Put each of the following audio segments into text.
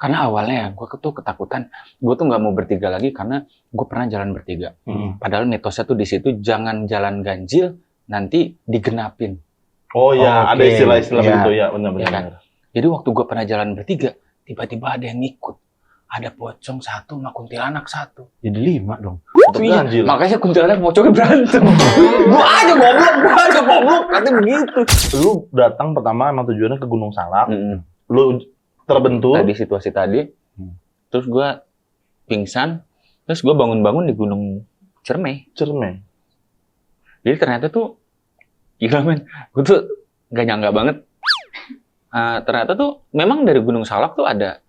Karena awalnya gue tuh ketakutan, gue tuh nggak mau bertiga lagi karena gue pernah jalan bertiga. Padahal mitosnya tuh di situ jangan jalan ganjil, nanti digenapin. Oh iya, ada istilah-istilah begitu ya, benar-benar. Ya kan? Jadi waktu gue pernah jalan bertiga, tiba-tiba ada yang ngikut. Ada pocong 1 sama kuntilanak 1. Jadi 5 dong. Iya, makanya kuntilanak pocongnya berantem. Gua aja goblok, nanti begitu. Lu datang pertama emang tujuannya ke Gunung Salak. Lu terbentur. Tadi situasi tadi, terus gua pingsan, terus gua bangun-bangun di Gunung Ciremai. Jadi ternyata tuh, gila men, gua tuh gak nyangka banget. Ternyata tuh memang dari Gunung Salak tuh ada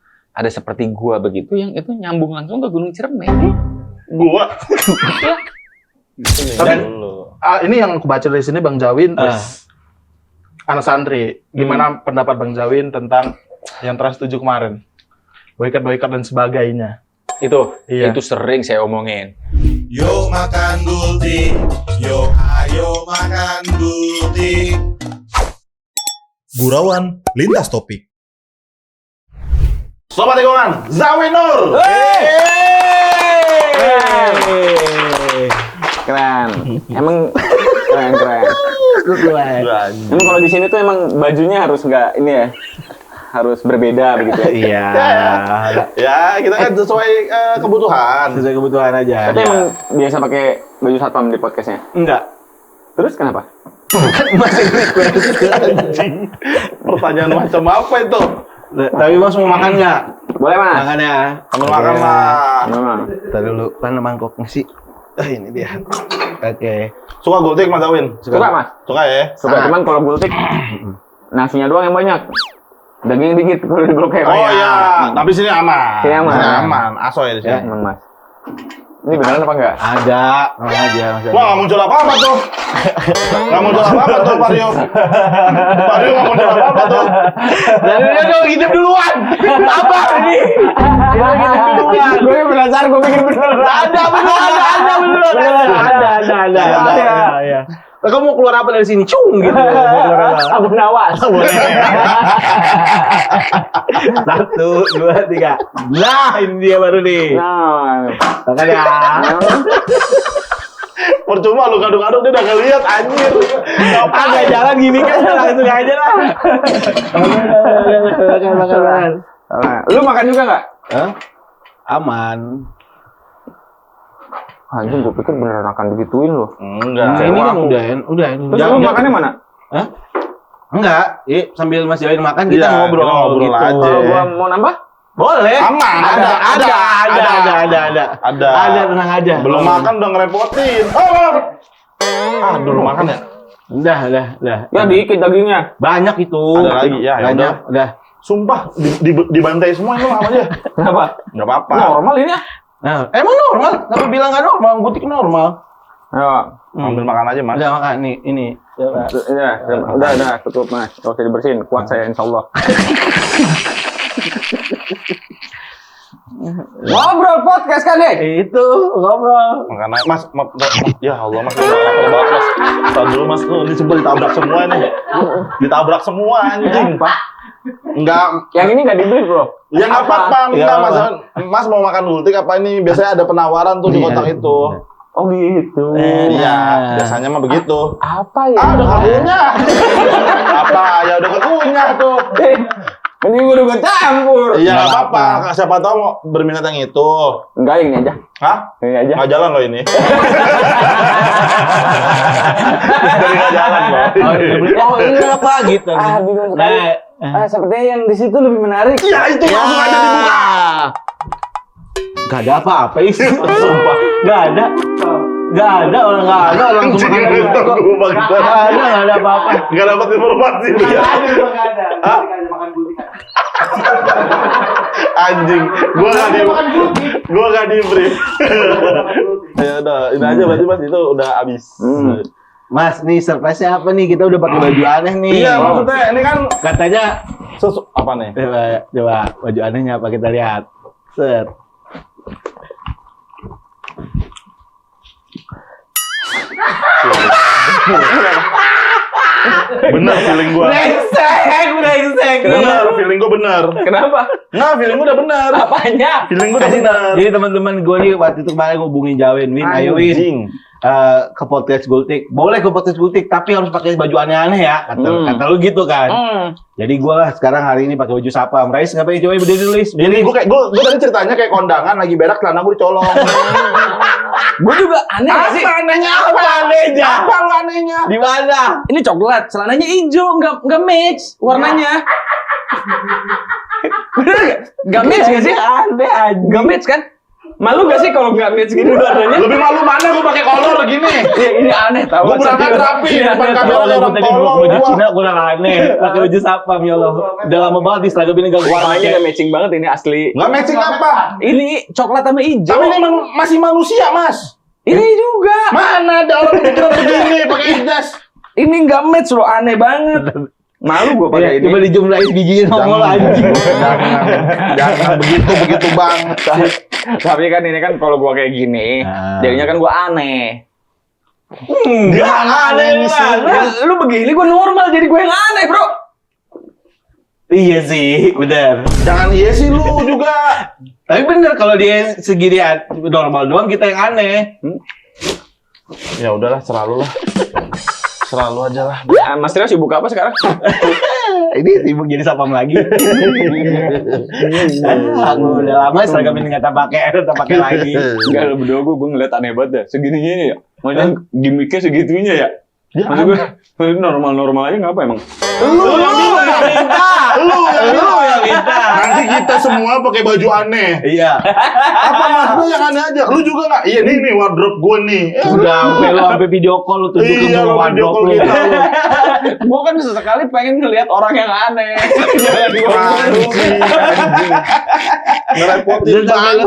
seperti gua begitu yang itu nyambung langsung ke Gunung Ciremai. Gua. Tapi ini yang aku baca dari sini Bang Jawin, anak santri. Gimana pendapat Bang Jawin tentang yang Trans 7 kemarin? Boycott dan sebagainya. Itu sering saya omongin. Yuk makan gultik, yuk ayo makan gultik. Gurauan lintas topik. Sobat Lingkungan, Zawin Nur. Keren. Emang keren. Emang kalau di sini tuh emang bajunya harus nggak ini ya, harus berbeda begitu ya. Iya. Ya, kita kan sesuai kebutuhan. Sesuai kebutuhan aja. Tapi emang biasa pakai baju satpam di podcastnya? Enggak. Terus kenapa? Masih request. Anjing. Pertanyaan macam apa itu? Tapi Mas mau makan nggak? Boleh Mas. Makan ya. Kamu makan lah. Memang. Tadi dulu, mana mangkoknya sih? Ini dia. Oke. Suka gultik Mas Zawin? Suka Mas. Suka ya? Suka, cuman kalau gultik nasinya doang yang banyak. Daging dikit kalau di blok Oh iya, tapi sini aman. Sini aman. Sini aman. Asoy di sini. Aman Mas. Ini beneran apa enggak? Ada, aja. Wah, nggak muncul apa-apa tuh. Nggak muncul apa-apa tuh, Vario. Vario nggak muncul apa-apa tuh. Lalu dia dong hidup duluan. Sabar ini. Dia hidup duluan. Gue penasaran, gue pikir beneran. Ada. Iya. Kamu mau keluar apa dari sini? Cung gitu. Abu Nawas. 1, 2, 3. Nah, ini dia baru nih. Nah, Makan ya. Percuma lu kadung-kadung dia udah ngeliat anjir. Agak jalan gini kan langsung aja lah. Makan. lu makan juga nggak? Hah? Aman. Anjing, gue pikir beneran akan digituin loh. Enggak. Ini kan udah. Terus lu makannya mana? Hah? Enggak. Sambil Mas Jawin makan kita Iya, ngobrol kita ngobrol gitu. aja. Kalau gua mau nambah? Boleh. Aman. Ada. Ada, tenang aja. Belum makan udah ngerepotin. Belum makan ya? Udah. Ya dikit dagingnya. Banyak itu. Ada lagi ya, ya Banyak. Udah. Sumpah dibantai semua itu sama dia. Kenapa? Enggak apa-apa. Normal ini ya? Nah, emang normal? Kenapa bilang nggak normal? Gutik normal. Ayo. Ambil makan aja, Mas. Udah makan nih, ini. Coba. Udah, tutup Mas. Gak usah dibersihin, kuat saya insya Allah. Ngobrol podcast kan deh? Itu ngobrol. Makan aja. Mas, ya Allah, Mas. Lapar banget, Mas. Tahan dulu, Mas. Ini sebel ditabrak semua nih. Ditabrak semua, anjing. Enggak. Yang ini nggak dibeli bro? Ya nggak apa-apa, enggak Mas. Mas mau makan gultik apa ini? Biasanya ada penawaran tuh di kotak itu. Oh gitu. Iya, biasanya mah begitu. Apa ya? Udah kekunyah. Apa? Ya udah kekunyah tuh. Ini gue udah campur. Iya nggak apa-apa. Siapa tahu mau berminat yang itu. Enggak, ini aja. Hah? Ini aja. Nggak jalan loh ini. Dari nggak jalan loh. Oh, ini apa gitu? Bingung sekali. Sepertinya yang di situ lebih menarik. Ya itu langsung aja dibuka. Gak ada apa-apa itu. Sumpah. Gak ada orang tuh makan dulu. Gak ada apa-apa. Nggak dapat informasi dia. Anjing, gua nggak di brief. Ya udah, ini aja berarti Mas itu udah habis. Mas, nih surprise-nya apa nih? Kita udah pakai baju aneh nih. Iya, maksudnya ini kan katanya apa nih? Coba baju anehnya apa kita lihat. Set. Bener feeling gua. Brengsek. Bener, feeling gua bener. Kenapa? Nah, feeling gua udah bener. Apanya? Feeling gua udah bener. Jadi teman-teman gue nih waktu itu kemarin ngubungin Jawin, Win, ayo Win. Anjing. Ke podcast Gultik. Boleh ke podcast Gultik, tapi harus pakai baju aneh-aneh ya. Kata lu gitu kan. Jadi gue lah sekarang hari ini pakai baju sapam. Rais ngapain coba berdiri dulu, Lis? Ini gua tadi ceritanya kayak kondangan lagi berak celana gua dicolong. Gue juga aneh gak sih? Apa anehnya? Apa lu anehnya? Di mana? Ini coklat, celananya hijau, nggak match warnanya. Bener nggak? Nggak match gak sih? Aneh aja. Nggak match kan? Malu gak sih kalau nggak match gini warnanya? Lebih malu mana gua pakai kolor gini. Ya, ini aneh tau. Gua berangkat rapi depan kamera kayak orang tolong. Baju Gua. Cina kurang aneh. Pakai baju sapam ya Allah. Udah lama banget di seragam ini gak Warnanya nggak matching banget ini asli. Nggak matching apa? Ini coklat sama hijau. Tapi ini masih manusia, Mas. Ini juga. Mana ada orang pikiran begini pakai jas? Ini nggak match loh, aneh banget. Malu gue pakai ini. Coba dijumlahin bijinya nongol anjing. Jangan begitu banget. Tapi kan ini kan kalau gua kayak gini, jadinya kan gua aneh. Dia aneh sih. Lu begini gua normal, jadi gua yang aneh, bro. Iya sih, benar. Jangan iya sih lu juga. Tapi bener kalau dia segini normal doang kita yang aneh. Ya udahlah, selalu lah. Selalu aja lah. Ya, Mas Trio sibuk apa sekarang? Ini sibuk jadi sapam lagi. Aku udah lama seragam ini nggak pakai lagi. Enggak, lu berdua gua ngeliat aneh banget dah. Segininya ya. Maksudnya gimmicknya segitunya ya. Maksud gue, normal-normal aja ngapa emang? Lu yang minta. Lu yang minta. Nanti kita semua pakai baju aneh. Iya. Apa maksudnya yang aneh aja? Lu juga nggak? Iya nih wardrobe gue nih. Udah sampai video call lu tunjukin Iya, semua lu video call wardrobe lu. kita lu. Gua kan sesekali pengen ngeliat orang yang aneh. Jangan gua Anjing. Ngerepotin banget.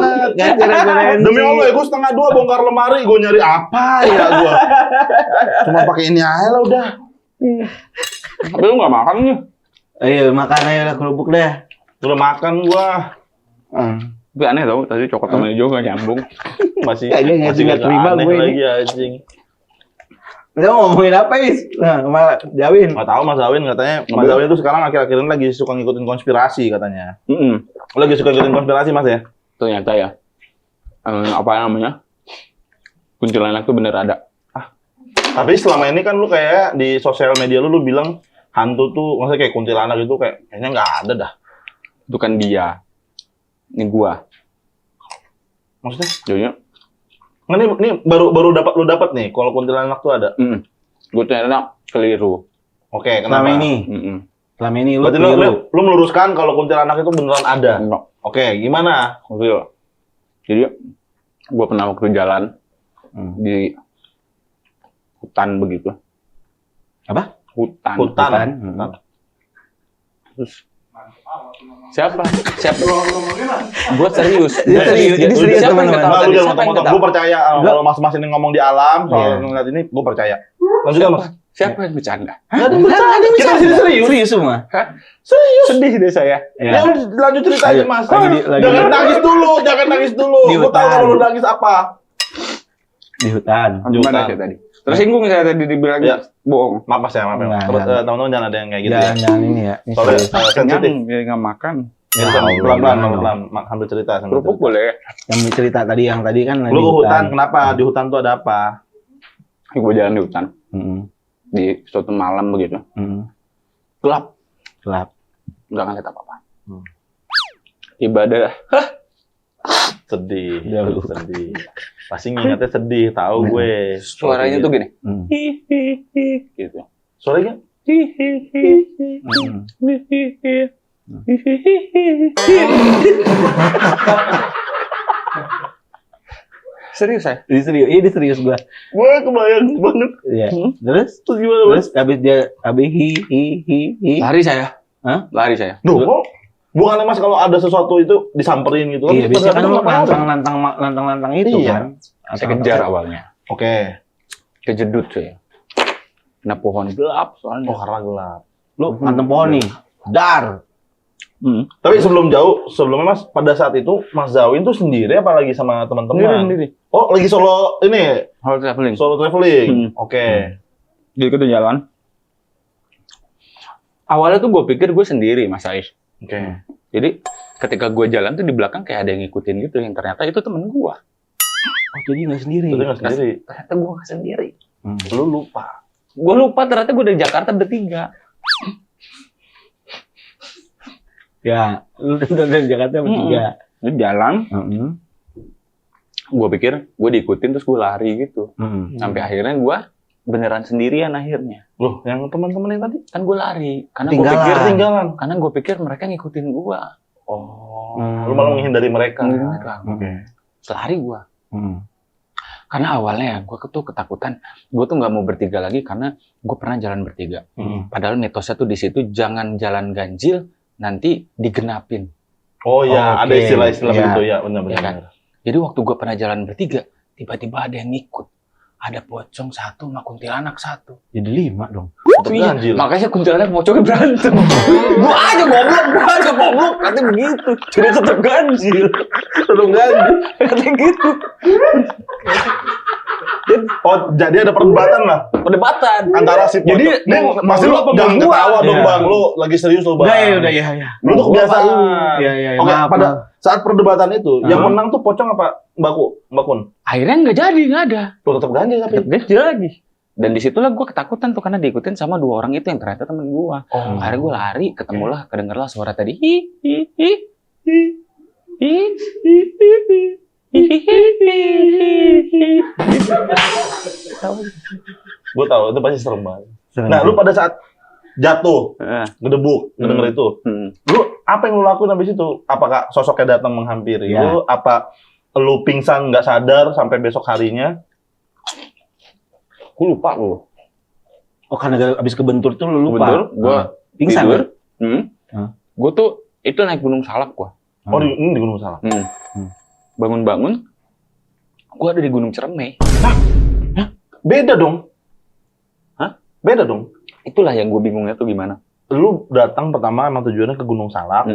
Demi Allah ya, gue 1:30 bongkar lemari, gue nyari apa ya gue. Cuma pakai ini aja lah udah. Tapi lu nggak makan nih? Ayo makan aja lah kerupuk deh. Udah makan gua. Tapi aneh tau, tadi coklat sama hijau nggak nyambung. Masih Kayaknya nggak terima aneh gue ini. lagi anjing. Lu ngomongin apa, Is? Nah, sama Jawin. Nggak tahu Mas Zawin katanya. Mas Zawin tuh sekarang akhir-akhir ini lagi suka ngikutin konspirasi katanya. Lagi suka ngikutin konspirasi Mas ya? Ternyata ya, apa namanya? Kuntilanak tuh bener ada. Tapi selama ini kan lu kayak di sosial media lu bilang hantu tuh, maksudnya kayak kuntilanak itu kayaknya nggak ada dah. Itu kan dia. Ini gua. Maksudnya? Jadinya, Nggak, ini baru dapat nih kalau kuntilanak tuh ada. gua ternyata keliru. Oke, kenapa? Selama ini lu Berarti lu meluruskan kalau kuntilanak itu beneran ada. Enggak. Oke, gimana? Real. Jadi, gua pernah waktu jalan di hutan begitu. Apa? Hutan. Terus siapa? Gua serius. Jadi serius, Siapa yang teman-teman. ketawa tadi? Siapa yang ketawa? Gue percaya kalau mas-mas ini ngomong di alam soal ngeliat ini, gue percaya. Lanjutkan Mas. Siapa yang bercanda? Nggak ada bercanda. Kita di sini serius. Serius semua. Serius. Sedih deh saya. Ya lanjut cerita aja Mas. lagi Jangan nangis dulu. Di Gue tahu hutan. kalau lu nangis apa. Di hutan. Gimana sih tadi? Tersinggung saya tadi dibilang bohong. Maaf Mas ya, maaf ya. Nggak, Terus nggak. teman-teman jangan ada yang kayak gitu ya. Jangan ini ya. Ini Soalnya serius. sensitif. Dia nggak makan. Ya, pelan-pelan, sambil cerita. Kerupuk boleh. Yang cerita tadi kan Lu ke hutan, kenapa? Di hutan tuh ada apa? Gue jalan di hutan di Mm-mm. suatu malam begitu. Mm-mm. Gelap. Nggak ngeliat apa-apa. Ibadah. Sedih. Jauh. Sedih. Pasti ngingetnya sedih, tahu gue. Suaranya tuh gini. Gitu. Suaranya? Serius saya? Ini serius gua. Gue kebayang banget. Iya. Terus gimana Mas? habis hi. Lari saya. Hah? Lari saya. Duh, kok bukannya Mas kalau ada sesuatu itu disamperin gitu kan? Iya, biasanya kan lu Padahal lantang itu Iya. kan. Saya kejar awalnya. Oke. Kejedut saya. Kena pohon gelap soalnya. Oh, karena gelap. Lu ngantem pohon nih. Dar. Tapi sebelumnya Mas, pada saat itu Mas Zawin tuh sendiri apa lagi sama teman-teman? Sendiri. Oh, lagi solo ini, Hal traveling. solo traveling. Oke. Jadi kita jalan. Awalnya tuh gue pikir gue sendiri, Mas Ais. Oke. Jadi ketika gue jalan tuh di belakang kayak ada yang ngikutin gitu, yang ternyata itu temen gue. Oh, jadi nggak sendiri. Itu nggak sendiri. Ternyata gue nggak sendiri. Lu lupa. Gue lupa ternyata gue dari Jakarta bertiga. Ya, lu dari Jakarta bertiga. Lu jalan, gue pikir gue diikutin terus gue lari gitu. Sampai akhirnya gue beneran sendirian akhirnya. Loh, yang teman-teman yang tadi? Kan gue lari karena gue Ketinggalan. pikir Ketinggalan. karena gue pikir mereka ngikutin gue. Oh. Lu malah menghindari mereka. Ngikutin mereka. Oke. Selari gue. Karena awalnya ya gue tuh ketakutan. Gue tuh nggak mau bertiga lagi karena gue pernah jalan bertiga. Padahal mitosnya tuh di situ jangan jalan ganjil nanti digenapin. Oh ya, ada Oke. istilah-istilah Ya. begitu ya, benar-benar. Ya kan? Jadi waktu gue pernah jalan bertiga, tiba-tiba ada yang ngikut. Ada pocong satu sama kuntilanak satu. Jadi 5 dong. Tetap Iya, ganjil. makanya kuntilanak pocongnya berantem. Gua aja goblok, katanya begitu. Jadi tetap ganjil. Tetap ganjil. Katanya gitu. Oh, jadi ada perdebatan lah Perdebatan. antara si pocong. Jadi, masih lu mau apa jangan gua? ketawa dong, Iya. Bang. Lu lagi serius lu, Bang. Udah ya. Lu tuh kebiasaan. Iya. Oke, Maaf, pada maaf. saat perdebatan itu, yang menang tuh pocong apa Mbak Kun? Akhirnya nggak jadi, nggak ada. Lu tetap ganjil tapi. Tetap ganjil lagi. Dan disitulah gue ketakutan tuh karena diikutin sama 2 orang itu yang ternyata temen gue. Oh. Akhirnya gue lari, ketemulah, kedengerlah suara tadi. Hi, hi, hi, hi, hi, hi, hi, hi. Gue tahu itu pasti serem banget. Serem. Nah, lu pada saat jatuh, Eh, ngedebuk, ngedenger itu, lu apa yang lu lakuin habis itu? Apakah sosoknya datang menghampiri Ya. lu? Apa lu pingsan nggak sadar sampai besok harinya? Gue lupa lu. Oh, karena abis kebentur tuh lu lupa. Betul, gue Pingsan. tidur. Hah? Gue tuh itu naik Gunung Salak gue. Oh, ini di Gunung Salak. Bangun-bangun, gue ada di Gunung Ciremai. Beda dong. Hah? Beda dong. Itulah yang gue bingungnya tuh gimana. Lu datang pertama emang tujuannya ke Gunung Salak.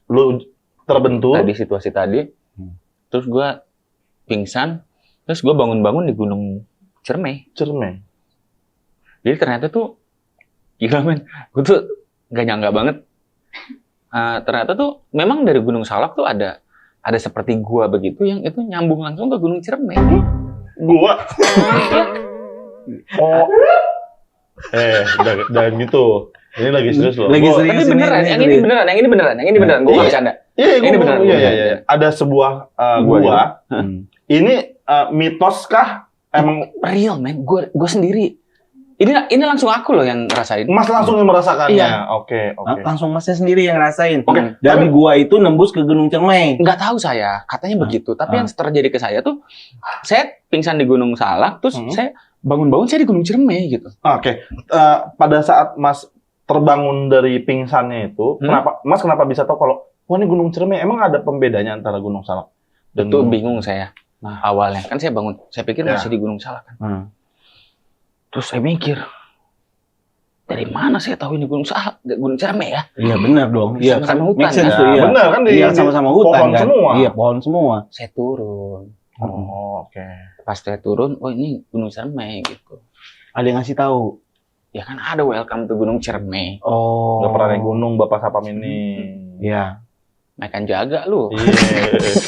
Lu terbentur. Tadi situasi tadi, terus gue pingsan, terus gue bangun-bangun di Gunung Ciremai. Cermai. Jadi ternyata tuh, gila men, gue tuh gak nyangka banget. Ternyata tuh memang dari Gunung Salak tuh ada seperti gua begitu yang itu nyambung langsung ke Gunung Ciremai. Gua. Oh. Jangan gitu. Ini lagi serius loh. Lagi Gua- serius. Tapi beneran, yang ini beneran, gue gak bercanda. Iya, Ini beneran. Iya. Ada sebuah gua. Ini mitos kah? Emang Real men, gue sendiri. Ini langsung aku loh yang ngerasain. Mas langsung yang merasakannya. Iya. Oke. Langsung masnya sendiri yang ngerasain. Oke. Dari gua itu nembus ke Gunung Ciremai. Nggak tahu saya, katanya begitu. Tapi yang terjadi ke saya tuh, saya pingsan di Gunung Salak, terus saya bangun-bangun saya di Gunung Ciremai gitu. Oke. Pada saat Mas terbangun dari pingsannya itu, kenapa bisa tahu kalau wah ini Gunung Ciremai? Emang ada pembedanya antara Gunung Salak dan Itu Gunung- bingung saya. Awalnya kan saya bangun, saya pikir Ya. masih di Gunung Salak kan. Terus saya mikir, dari mana saya tahu ini Gunung Salak, Gunung Ciremai ya? Iya benar dong. Iya kan. Sama-sama hutan, Make sense kan? tuh, iya. Benar kan di Iya sama-sama hutan pohon kan. semua. Iya pohon semua. Saya turun. Oh, oke. Pas saya turun, oh ini Gunung Ciremai gitu. Ada yang ngasih tahu. Ya kan ada welcome to Gunung Ciremai. Oh. Nggak pernah naik gunung Bapak Sapam ini. Iya. Makan jaga lu. Iya.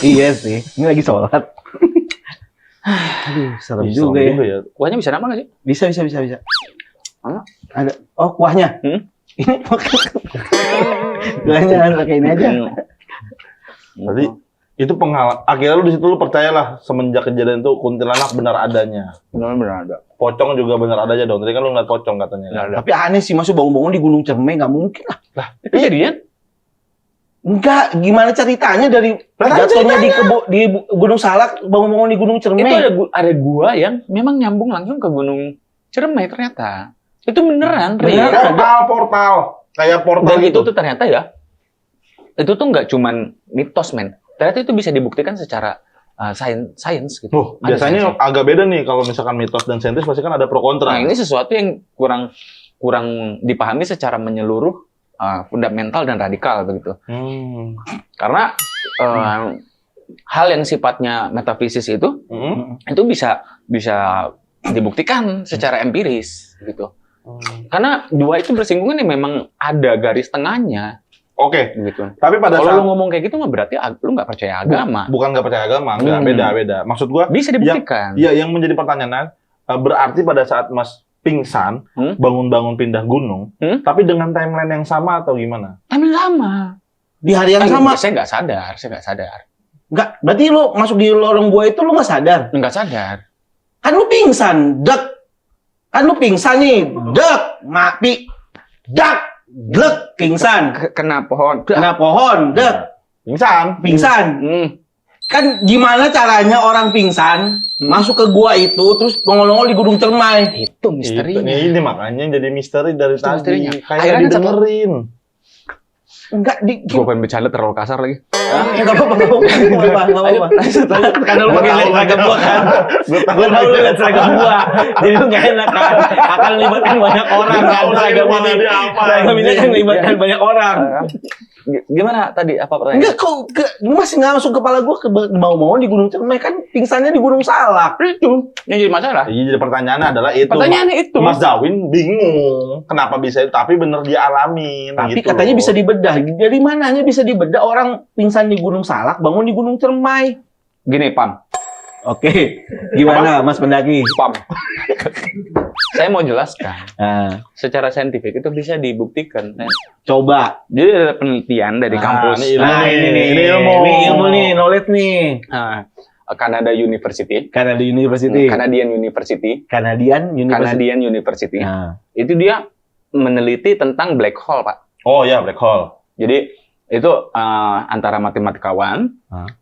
Iya sih. Ini lagi sholat. Aduh, serem Ih, juga serem ya. Kuahnya bisa nama nggak sih? Bisa. Mana? Ada. Oh, kuahnya. Ini kuahnya kan pakai ini aja. Berarti itu pengalaman. Akhirnya lu di situ lu percayalah semenjak kejadian itu kuntilanak benar adanya. Benar ada. Pocong juga benar adanya dong. Tadi kan lu ngeliat pocong katanya. Nggak ada. Tapi aneh sih, masuk bangun-bangun di Gunung Ciremai nggak mungkin lah. Kejadian? Enggak, gimana ceritanya dari Lah, jatuhnya di Gunung Salak, bangun-bangun di Gunung Itu Ciremai. ada gua yang memang nyambung langsung ke Gunung Ciremai ternyata. Itu beneran, real. Portal. Kayak portal Dan itu gitu. tuh ternyata ya, itu tuh nggak cuman mitos men. Ternyata itu bisa dibuktikan secara sains gitu. Ada Biasanya sainsnya. agak beda nih kalau misalkan mitos dan saintis pasti kan ada pro kontra. Nah ini sesuatu yang kurang dipahami secara menyeluruh, fundamental dan radikal begitu. Karena hal yang sifatnya metafisis itu bisa dibuktikan secara empiris gitu. Karena dua itu bersinggungan ya memang ada garis tengahnya. Oke. Gitu. Tapi pada kalau saat lu ngomong kayak gitu mah berarti lu nggak percaya agama. bukan nggak percaya agama, enggak, beda. Maksud gua Bisa dibuktikan. Iya, yang menjadi pertanyaan berarti pada saat Mas pingsan, bangun-bangun pindah gunung, tapi dengan timeline yang sama atau gimana? Timeline sama. Di hari yang sama. Saya nggak sadar. Enggak, berarti lu masuk di lorong gua itu lu nggak sadar. Nggak sadar. Kan lu pingsan, Kan lu pingsan nih, mati. Glek, pingsan. Kena pohon. Kena pohon, pingsan. Kan gimana caranya orang pingsan masuk ke gua itu terus nongol-nongol di Gunung Cermai? Itu misterinya. Ini makanya jadi misteri dari Itu tadi. misterinya. Kayak Akhirnya didengerin. Enggak Gue pengen bercanda terlalu kasar lagi. Enggak apa-apa. Karena lu pakai lihat seragam gua kan. Gua tahu lu lihat seragam gua. Jadi lu enggak enak kan. Akan melibatkan banyak orang kan seragam ini. Seragam ini kan melibatkan banyak orang. Gimana tadi apa pertanyaan? Enggak kok masih nggak masuk kepala gua mau di Gunung Cermai kan pingsannya di Gunung Salak. Itu yang jadi masalah. Iya, jadi pertanyaannya adalah itu. Pertanyaannya itu. Mas Zawin bingung kenapa bisa itu, tapi bener dia alamin. Tapi gitu katanya loh. bisa dibedah. Dari mananya bisa dibedah orang pingsan di Gunung Salak bangun di Gunung Cermai? Gini, Pam. Oke, gimana Mas Pendaki? Pam. Saya mau jelaskan. Nah, Secara saintifik itu bisa dibuktikan. coba. Jadi ada penelitian dari kampus. ini ilmu Nah, ini ilmu. Ini ilmu nih, knowledge nih. Canada University. Canada University. Canadian University. Canadian University. Canadian University. Nah, Itu dia meneliti tentang black hole, Pak. Oh ya, black hole. Jadi itu antara matematikawan,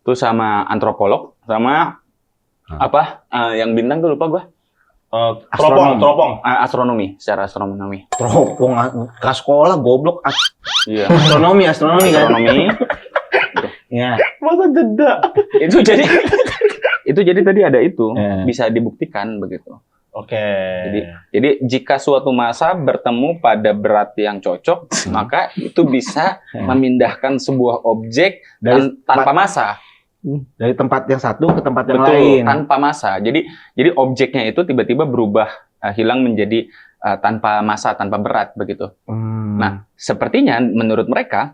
terus sama antropolog, sama yang bintang tuh lupa gua. Teropong. Astronomi, secara astronomi. teropong ke sekolah goblok. Iya. Astronomi kan? Astronomi. Ya. Masa jeda? itu jadi tadi ada itu, Ya. bisa dibuktikan begitu. Oke. Jadi jika suatu massa bertemu pada berat yang cocok, maka itu bisa memindahkan sebuah objek tanpa massa. Dari tempat yang satu ke tempat yang Betul, lain. tanpa massa. Jadi objeknya itu tiba-tiba berubah, hilang menjadi tanpa massa, tanpa berat begitu. Nah, sepertinya menurut mereka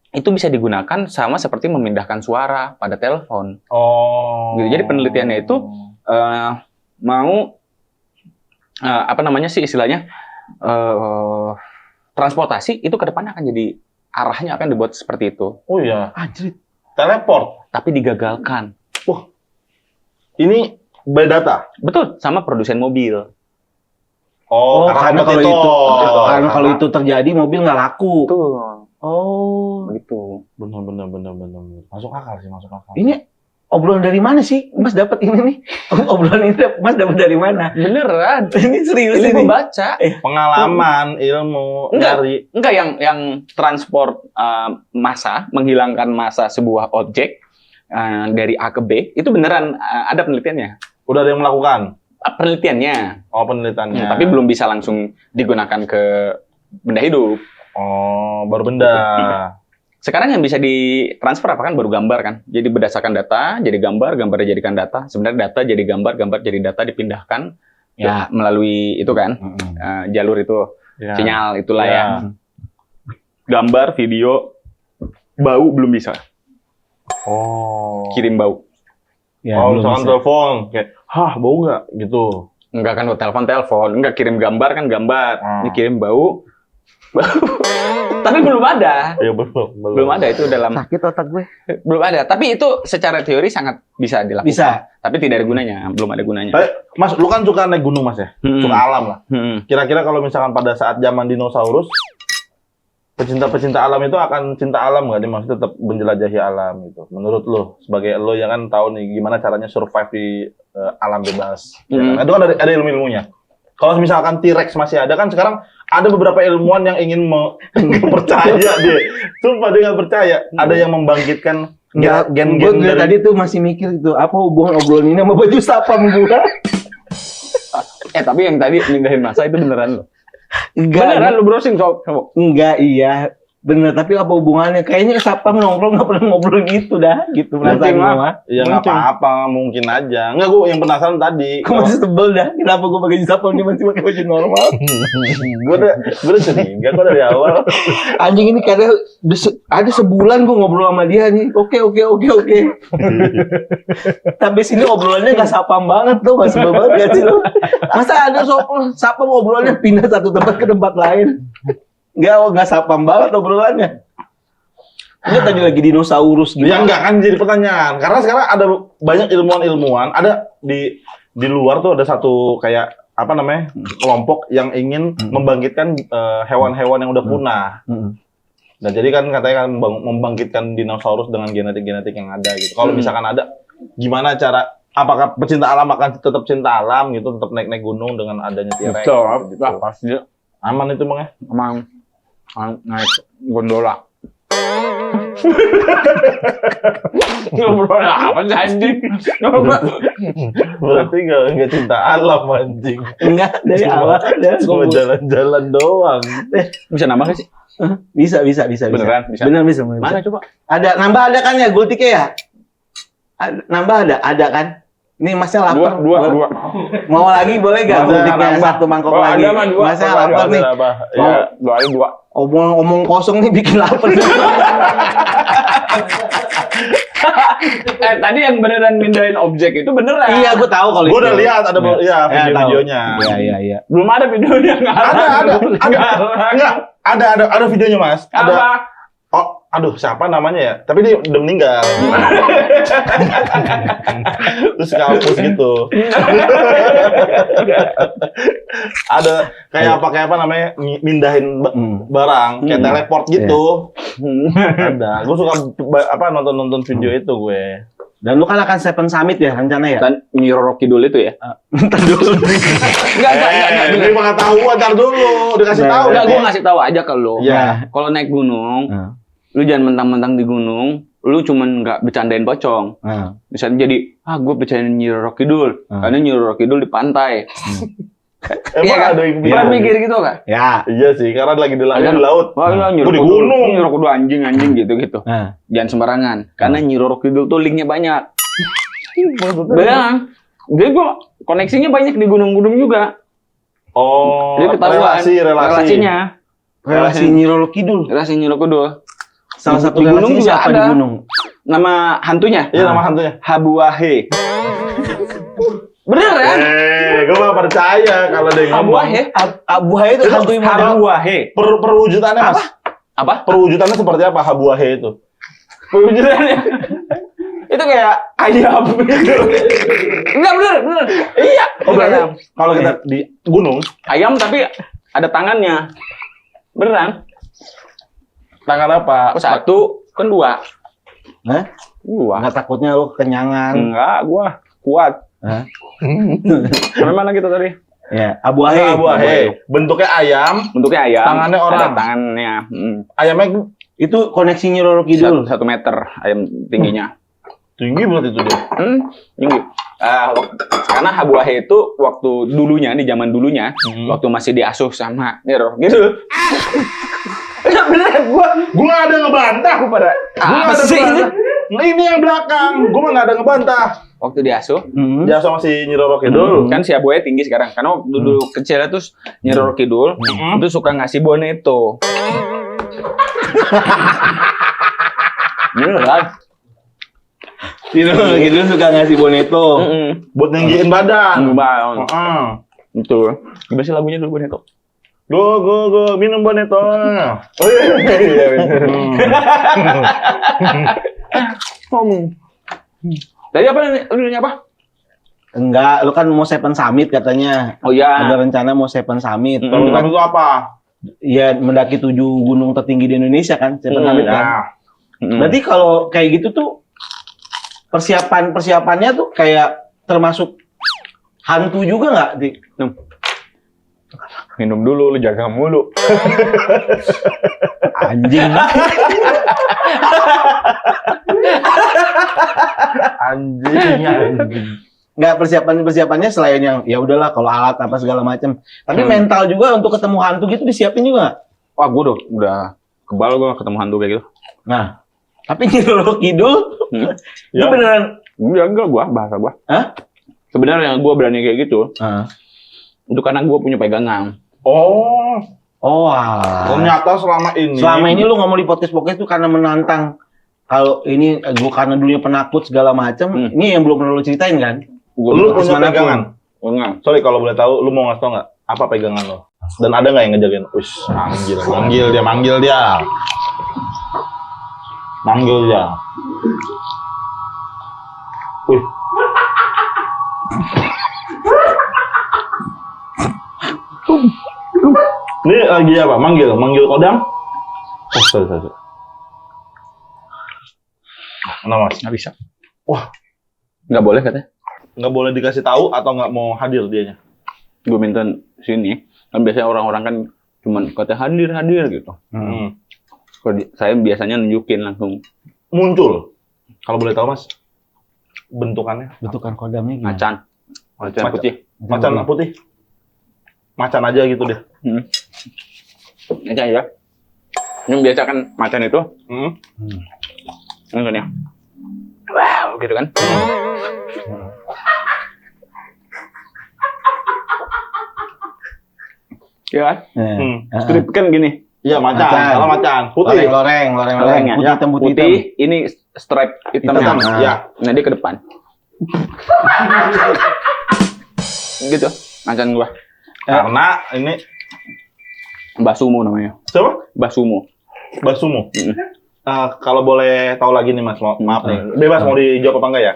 itu bisa digunakan sama seperti memindahkan suara pada telepon. Oh. Gitu. Jadi penelitiannya itu mau istilahnya transportasi itu ke depan akan jadi arahnya akan dibuat seperti itu. Oh iya. Anjir. Teleport. Tapi digagalkan. Ini by data. Betul, sama produsen mobil. Oh, Karena kalau kompetitor. karena kalau itu terjadi mobil nggak laku. Betul. Oh. Begitu. Bener. Masuk akal. Ini obrolan dari mana sih? Mas dapat ini nih. Obrolan ini Mas dapat dari mana? Beneran. Ini serius Ini ini. membaca. Pengalaman, ilmu, Enggak yang transport massa, menghilangkan massa sebuah objek dari A ke B, itu beneran ada penelitiannya. Udah ada yang melakukan. Penelitiannya. Oh, penelitiannya. Tapi belum bisa langsung digunakan ke benda hidup. Oh, baru benda. Sekarang yang bisa ditransfer apa kan baru gambar kan. Jadi berdasarkan data jadi gambar, gambar dijadikan data. Sebenarnya data jadi gambar, gambar jadi data dipindahkan ya melalui itu kan jalur itu sinyal itulah ya. Gambar, video, bau belum bisa. Oh. Kirim bau. Ya, Oh, belum misalkan bisa. telepon kayak, bau nggak gitu. Enggak kan telepon, enggak kirim gambar kan gambar. Ini kirim bau. Tapi belum ada. Ya belum. Belum ada itu dalam Sakit otak gue. belum ada. Tapi itu secara teori sangat bisa dilakukan. Bisa. Tapi tidak ada gunanya, belum ada gunanya. Mas, lu kan suka naik gunung, Mas ya? Suka alam lah. Kira-kira kalau misalkan pada saat zaman dinosaurus, pecinta-pecinta alam itu akan cinta alam nggak? Dia masih tetap menjelajahi alam gitu. Menurut lo, sebagai lo yang kan tahu nih gimana caranya survive di alam bebas. Ya kan? Itu kan ada ilmu-ilmunya. Kalau misalkan T-Rex masih ada kan sekarang ada beberapa ilmuwan yang ingin percaya dia. Sumpah dia nggak percaya. Ada yang membangkitkan gen-gen Gue dari tadi tuh masih mikir itu apa hubungan obrolan ini sama baju sapam gue. Tapi yang tadi mindahin masa itu beneran lo. Enggak. Beneran lo browsing sob. Enggak, iya. Bener, tapi apa hubungannya? Kayaknya satpam nongkrong nggak pernah ngobrol gitu dah, gitu perasaan gue mah. Ya nggak apa-apa, mungkin aja. Nggak, gue yang penasaran tadi. Gue masih sebel dah, kenapa gue pakai satpam dia masih pakai baju normal? gue udah curiga kok dari awal. Anjing ini kadang ada sebulan gue ngobrol sama dia nih. Oke. Tapi sini obrolannya nggak satpam banget tuh, nggak sebel banget gak sih lo? Masa ada satpam obrolannya pindah satu tempat ke tempat lain? Nggak satpam banget obrolannya. Ini tadi lagi dinosaurus gitu. Ya enggak kan jadi pertanyaan. Karena sekarang ada banyak ilmuwan-ilmuwan, ada di luar tuh ada satu kayak apa namanya? Kelompok yang ingin membangkitkan hewan-hewan yang udah punah. Nah, jadi kan katanya kan membangkitkan dinosaurus dengan genetik-genetik yang ada gitu. Kalau misalkan ada, gimana cara apakah pecinta alam akan tetap cinta alam gitu, tetap naik-naik gunung dengan adanya T-Rex gitu. Pasti Aman itu Bang ya? emang naik gondola. Ngobrol apa sih anjing? Berarti nggak cinta alam anjing. Enggak, dari awal Cuma jalan-jalan doang. Bisa nambah nggak sih? Bisa. Beneran? Bisa? Bener bisa. Mana coba? Ada nambah ada kan ya gultiknya ya? Nambah ada kan? Ini masnya lapar. Dua. Mau lagi boleh gak gultiknya nambah. satu mangkok lagi? Ada mah dua. Masnya lapar nih. Ya. Dua. Omong kosong nih bikin lapar. Tadi yang beneran mindahin objek itu beneran. Iya, gue tahu kalau Gue itu. udah lihat ada video-videonya. Iya. Belum ada videonya. Ada videonya Mas. Ada. Apa? Oh, aduh siapa namanya ya? Tapi dia udah meninggal. Terus kampus gitu. Ada kayak apa namanya mindahin barang, kayak teleport gitu. Ada. Gue suka nonton video itu gue. Dan lu kan akan Seven Summit ya rencana ya? Dan Nyiro Kidul itu ya? Ntar dulu. Enggak. Ini pengetahuan, ntar dulu. Dikasih tahu. Enggak, gue ngasih tahu aja ke lu. Iya. Kalau naik gunung, lu jangan mentang-mentang di gunung, lu cuman nggak bercandain pocong. Misalnya jadi, gue bercandain Nyiro Kidul. Karena Nyiro Kidul di pantai. Iya kan? Pernah mikir gitu kan? Ya. Iya sih, karena lagi di laut. Wah, Gua di gunung. Nyiro Kidul anjing gitu. Jangan sembarangan. Karena Nyiro Kidul tuh linknya banyak. Bayang. Jadi gua koneksinya banyak di gunung-gunung juga. Oh, Jadi ketahuan relasinya. Relasi Nyiro Kidul. Relasi Nyiro Kidul. Salah satu di gunung juga siapa ada. di gunung? Nama hantunya? Iya, nama hantunya. Habuahe. Bener kan? Gue gak percaya kalau dia ngomong. Habuahe itu hantu yang ada. Habuahe. Perwujudannya Mas. Apa? Perwujudannya seperti apa Habuahe itu? Perwujudannya itu kayak ayam gitu. Enggak bener. Iya. Oh, berarti kalau kita di gunung, ayam tapi ada tangannya. Beneran. tangan apa? Satu, kan dua. Hah? Dua. Nggak takutnya lu kenyangan? Enggak, gua kuat. Hah? Sampai mana kita tadi? Ya, Habuahe. Habuahe. Bentuknya ayam. Bentuknya ayam. Tangannya orang. Ada tangannya. Ayamnya Itu koneksi Nyiro Kidul. 1 meter ayam tingginya. tinggi banget itu dia. Tinggi. Karena Habuahe itu waktu dulunya, nih zaman dulunya, waktu masih diasuh sama Nyiro gitu. Beneran, gua nggak ada ngebantah. Gua pada Gua nggak ada ngebantah. Ini yang belakang. Gua mah nggak ada ngebantah. waktu diasuh, Dia sama si Nyiro Kidul. kan si Habuahe tinggi sekarang. Karena waktu dulu kecilnya tuh Nyiro Kidul itu suka ngasih boneto. Beneran. Nyiro Kidul suka ngasih boneto. Buat ninggiin badan. Betul. Gimana sih lagunya dulu boneto? Go minum boneto. Oh iya. Tadi apa lu nanya apa? Enggak, lu kan mau Seven Summit katanya. Oh iya. Ada rencana mau Seven Summit. Kalau kamu itu apa? Ya mendaki 7 gunung tertinggi di Indonesia kan, Seven Summit kan. Berarti kalau kayak gitu tuh persiapannya tuh kayak termasuk hantu juga nggak, Dik? Minum dulu, lu jaga mulu. Anjing. Anjing. Nggak persiapannya selain yang ya udahlah kalau alat apa segala macam. Tapi mental juga untuk ketemu hantu gitu disiapin juga nggak? Wah, gue udah kebal gue ketemu hantu kayak gitu. Nah, tapi Nyi Roro Kidul itu Ya. beneran. Enggak bahasa gua. Hah? Sebenarnya gua berani kayak gitu. Itu karena gua punya pegangan. Oh, Ternyata selama ini lu ngomong di podcast itu karena menantang. Kalau ini gue karena dulunya penakut segala macam, ini yang belum pernah lu ceritain kan? lu Podcast punya manapun. pegangan. Enggak. Sorry kalau boleh tahu, lu mau ngasih tau nggak apa pegangan lo? Dan ada nggak yang ngejagain? Wis, manggil dia. Wih. Ini lagi apa? Manggil kodam? Oh, sorry. Kenapa, Mas? Nggak bisa. Wah, Nggak boleh katanya. nggak boleh dikasih tahu atau nggak mau hadir dianya? Gue minta sini. Kan biasanya orang-orang kan cuman katanya hadir gitu. Kalau saya biasanya nunjukin langsung Muncul. Kalau boleh tahu, Mas, bentukannya? Bentukan kodamnya gimana? macan putih. Macan putih? Macan aja gitu deh. Macan ya. Yang biasa kan macan itu, kan ya. Wow, gitu kan. Iya kan? Strip kan gini. Iya, macan. Kalau macan putih. Loreng Ya. putih hitam Putih, ini stripe hitamnya. Hitam, ya. Nah, dia ke depan. Gitu, macan gua. Karena ini Basumo namanya. siapa? Basumo. Basumo. Kalau boleh tahu lagi nih, Mas, maaf nih. Bebas mau dijawab apa enggak ya?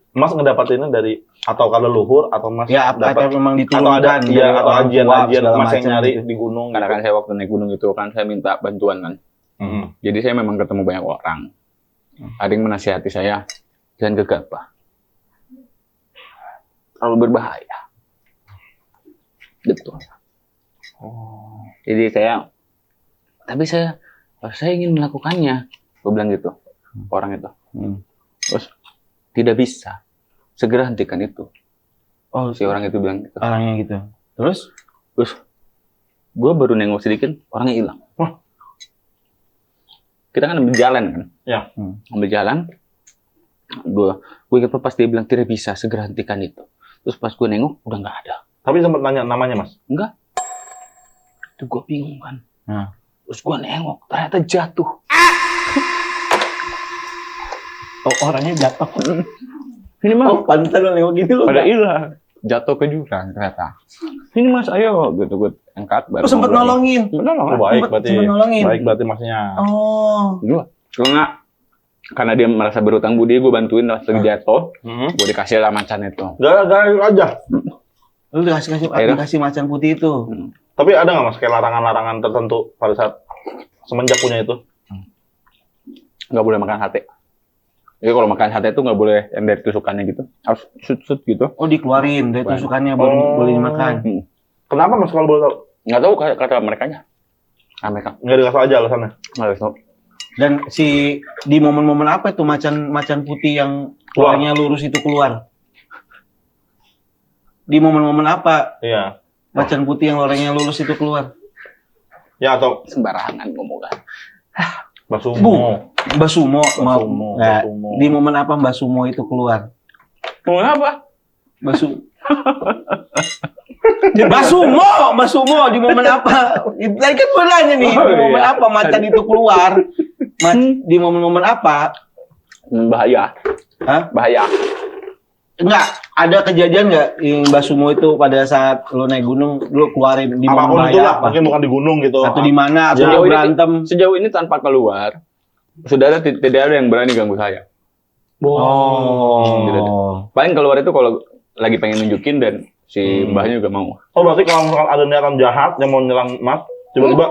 Mas ngedapatinnya dari atau kalau leluhur atau Mas Ya, apa dapat memang atau diturunkan ada dari atau orang tua, ajian-ajian segala Mas yang macam nyari gitu. di gunung? Karena kan saya waktu naik gunung itu kan saya minta bantuan kan. Jadi saya memang ketemu banyak orang. Ada yang menasihati saya, jangan gegabah. Terlalu berbahaya. Betul. Jadi tapi saya ingin melakukannya. Gue bilang gitu, orang itu. Terus, tidak bisa. Segera hentikan itu. Oh, Si orang itu bilang gitu. orangnya gitu. Terus? Gue baru nengok sedikit, orangnya hilang. Wah. Kita kan ambil jalan kan? Ya. Ambil jalan. Gue ingat pas dia bilang tidak bisa, segera hentikan itu. Terus pas gue nengok, udah nggak ada. Tapi sempat nanya namanya, Mas. Enggak. Itu gue bingung kan. Nah. Terus gue nengok, ternyata jatuh. Oh, orangnya jatuh. Ini mah, Oh, pantesan lu nengok gitu. pada hilang. Jatuh ke jurang ternyata. Ini Mas, ayo. Gitu, gue angkat. Lu sempet nolongin. Nolong. Baik berarti. Sempet nolongin. Baik berarti Masnya. Oh. Dua. Kalau nggak, karena dia merasa berutang budi, gue bantuin pas lagi jatuh. Gue dikasih lah macan itu. Gara-gara itu aja. Lu dikasih Akhirnya? macan putih itu. Tapi ada nggak Mas kayak larangan-larangan tertentu pada saat semenjak punya itu? Nggak boleh makan sate. Jadi kalau makan sate itu nggak boleh yang dari tusukannya gitu. Harus sut gitu. Oh, dikeluarin dari tusukannya baru boleh dimakan. Kenapa Mas kalau boleh tahu? Nggak tahu kata mereka-nya. Mereka. Nggak dikasih aja alasannya. Nggak tahu. Dan di momen-momen apa itu macan putih yang keluarnya lurus itu keluar? Di momen-momen apa Iya. macan putih yang lorengnya lurus itu keluar? Ya atau Sembarangan ngomong kan. Basumo. Mbak Sumo mau Basumo, nggak? Basumo. Di momen apa Mbak Sumo itu keluar? Ngomong apa? Mbak Sumo di momen apa? Tadi kan gue nanya nih, Oh, di momen iya. apa macan itu keluar? Di momen-momen apa? Bahaya. Hah? Bahaya. Enggak, ada kejadian nggak yang Mbak Sumo itu pada saat lo naik gunung, lo keluarin di momen Apapun bahaya itulah, apa? mungkin bukan di gunung gitu. Atau di mana, atau Sejauh dia ini- berantem? Sejauh ini tanpa keluar, saudara tidak ada yang berani ganggu saya. Tidak ada. Paling keluar itu kalau lagi pengen nunjukin dan si mbahnya juga mau. Oh berarti kalau misalkan ada niatan jahat yang mau nyerang Mas, tiba-tiba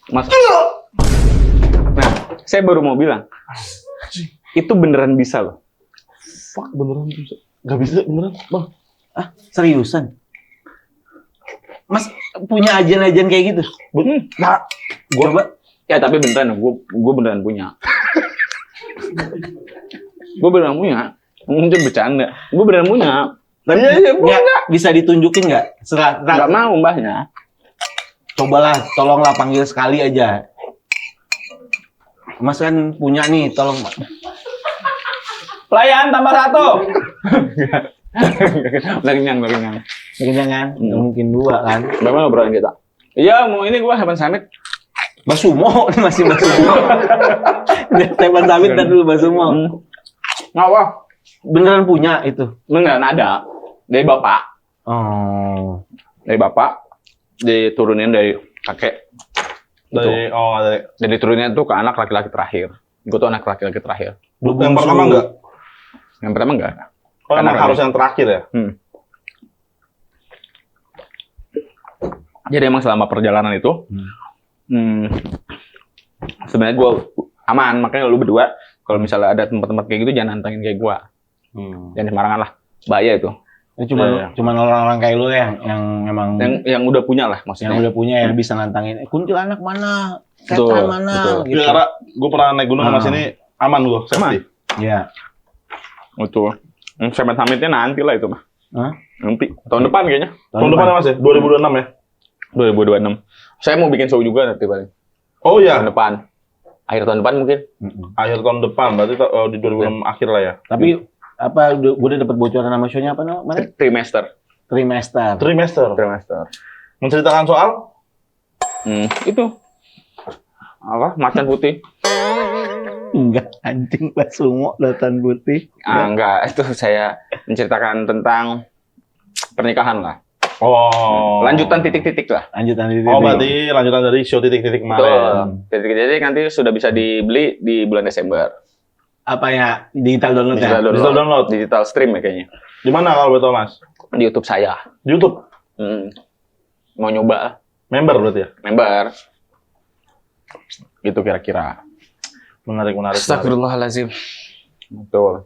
Mas. Nah, saya baru mau bilang, itu beneran bisa loh. fuck beneran bisa. Gak bisa beneran, Bang. Ah, seriusan? Mas punya ajian-ajian kayak gitu? Nah, Coba. Ya tapi beneran, gue beneran punya. Gue beneran punya. Mungkin bercanda. Gue beneran punya. Tapi Iya, nggak bisa ditunjukin nggak? Nggak mau mbahnya. cobalah, tolonglah panggil sekali aja. Mas kan punya nih, tolong. Pelayan tambah 1. Udah kenyang. Kenyang kan? Nggak mungkin 2 kan? Bagaimana obrolan kita? Iya, mau ini gua Heaven Summit. Basumo, ini masih Basumo. Teman Summit dan dulu Basumo. Ngawah. Beneran punya itu? Beneran ada. Dari bapak. Oh. Dari bapak. Diturunin dari kakek. Dari Dan diturunin tuh ke anak laki-laki terakhir. Gue tuh anak laki-laki terakhir. yang pertama enggak? Yang pertama enggak. Oh, emang harus yang terakhir ya? Jadi emang selama perjalanan itu, sebenarnya gue aman. Makanya lu berdua, kalau misalnya ada tempat-tempat kayak gitu, jangan nantangin kayak gue. Jangan sembarangan lah. Bahaya itu. Ini cuman orang-orang kayak lu yang emang yang udah punya lah maksudnya. Yang udah punya yang bisa nantangin. Kuntilanak mana? Setan mana? Gitu. Gitu. Karena gue pernah naik gunung sama sini, aman gue, safety. Iya. Betul. Heaven Summit-nya nanti lah itu mah. Nanti. Tahun depan kayaknya. Tahun depan ya Mas ya? 2026 ya? 2026. Saya mau bikin show juga nanti paling. Oh iya? Tahun depan. Akhir tahun depan mungkin. Akhir tahun depan, berarti di 2026 akhir lah ya? Tapi apa gue udah dapat bocoran nama show-nya apa namanya? Trimester. Menceritakan soal? Itu. Apa? Macan putih. Enggak, anjing Basumo lautan putih. Enggak, itu saya menceritakan tentang pernikahan lah. Oh. Lanjutan titik-titik lah. Oh, berarti lanjutan dari show titik-titik kemarin. Titik-titik nanti sudah bisa dibeli di bulan Desember. Apa ya? Digital download ya? Digital download. Digital stream ya kayaknya. Di mana kalau betul Mas? Di YouTube saya. Di YouTube? Mau nyoba. Member berarti ya? Member. Gitu kira-kira. Menarik. Astagfirullahaladzim. Betul.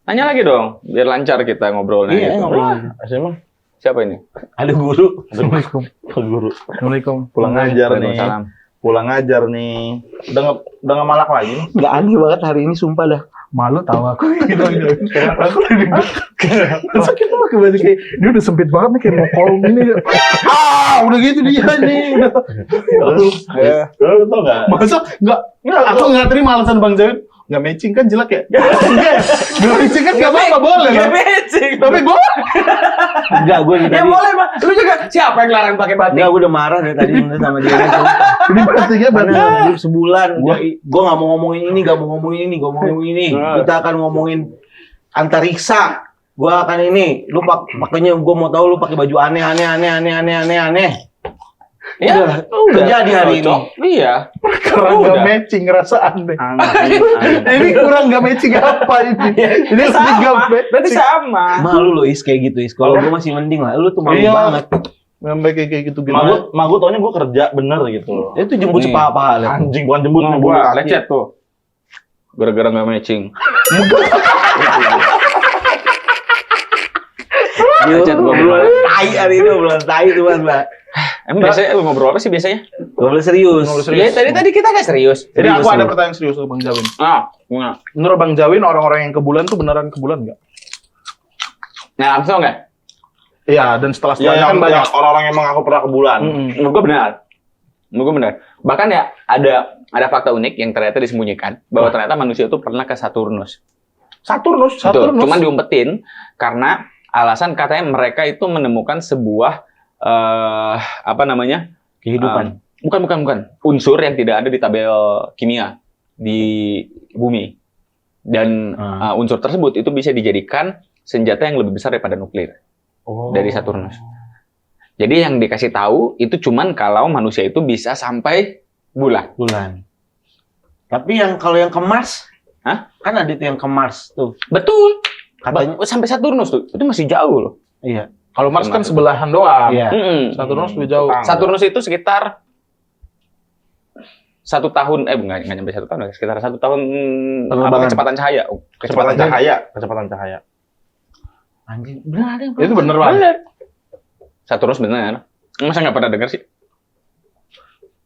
Tanya lagi dong, biar lancar kita ngobrolnya. Iya, gitu. ngobrol. Siapa ini? Ada guru. Assalamualaikum. Guru. Assalamualaikum. Pulang ngajar nih. Waalaikumsalam. Pulang ngajar nih. Udah nggak malak lagi nih? Nggak aneh banget hari ini, sumpah dah. Malu tahu aku gitu aja. Aku lagi masa kita pakai baju kayak ini udah sempit banget nih kayak mau kolom ini. Udah gitu dia nih. Lu tau nggak? Masa enggak aku nggak terima alasan Bang Zawin. Nggak matching kan jelek ya? Nggak matching kan nggak apa-apa boleh. Nggak matching. Tapi gue Enggak, gue Ya boleh, Pak. Lu juga siapa yang larang pakai batik? Enggak, gue udah marah dari tadi sama dia. ini batiknya Karena sebulan gue nggak mau ngomongin ini, gue mau ngomongin ini. Kita akan ngomongin antariksa. Gue akan ini. Lu makanya gue mau tahu lu pakai baju aneh. Ya, Udah jadi hari ini. Iya. kurang nggak matching rasa aneh. Ini kurang nggak matching apa ini? Ini nggak Berarti matching. sama. Malu lo Is kayak gitu Is. Kalau gue masih mending lah. Lu tuh malu Iya. banget. Sampai kayak gitu gitu. Gue taunya gue kerja bener gitu loh. Itu jemput sepaha lah. Anjing, bukan jemput, Nah, bulu gua kaki. lecet tuh. Gara-gara nggak matching. Lecet gue belum tai hari ini belum tai tuh Mbak. Emang biasanya lu ngobrol apa sih biasanya? Ngobrol serius. Ya tadi kita nggak serius. Jadi aku ada pertanyaan serius ke Bang Zawin. Gimana? Menurut Bang Zawin orang-orang yang ke bulan tuh beneran ke bulan nggak? Nah, langsung nggak? Iya, dan setelah Ya, kan banyak. yang orang-orang yang mengaku pernah ke bulan. Menurut gue benar. Bahkan ya ada fakta unik yang ternyata disembunyikan bahwa ternyata manusia itu pernah ke Saturnus. Saturnus. Betul. Cuman diumpetin karena alasan katanya mereka itu menemukan sebuah Kehidupan. Bukan. Unsur yang tidak ada di tabel kimia di bumi. Dan unsur tersebut itu bisa dijadikan senjata yang lebih besar daripada nuklir dari Saturnus. Jadi yang dikasih tahu itu cuman kalau manusia itu bisa sampai bulan. Tapi kalau yang ke Mars, kan ada tuh yang ke Mars tuh. Betul. Katanya Sampai Saturnus tuh. Itu masih jauh loh. iya. Kalau Mars kan sebelahan doang. Iya. Saturnus lebih jauh. Saturnus itu sekitar 1 tahun, nggak nyampe 1 tahun, sekitar 1 tahun kecepatan cahaya. Kecepatan cahaya. Anjing, benar ada yang Itu bener Bang. Bener. Saturnus bener. Masa nggak pernah dengar sih?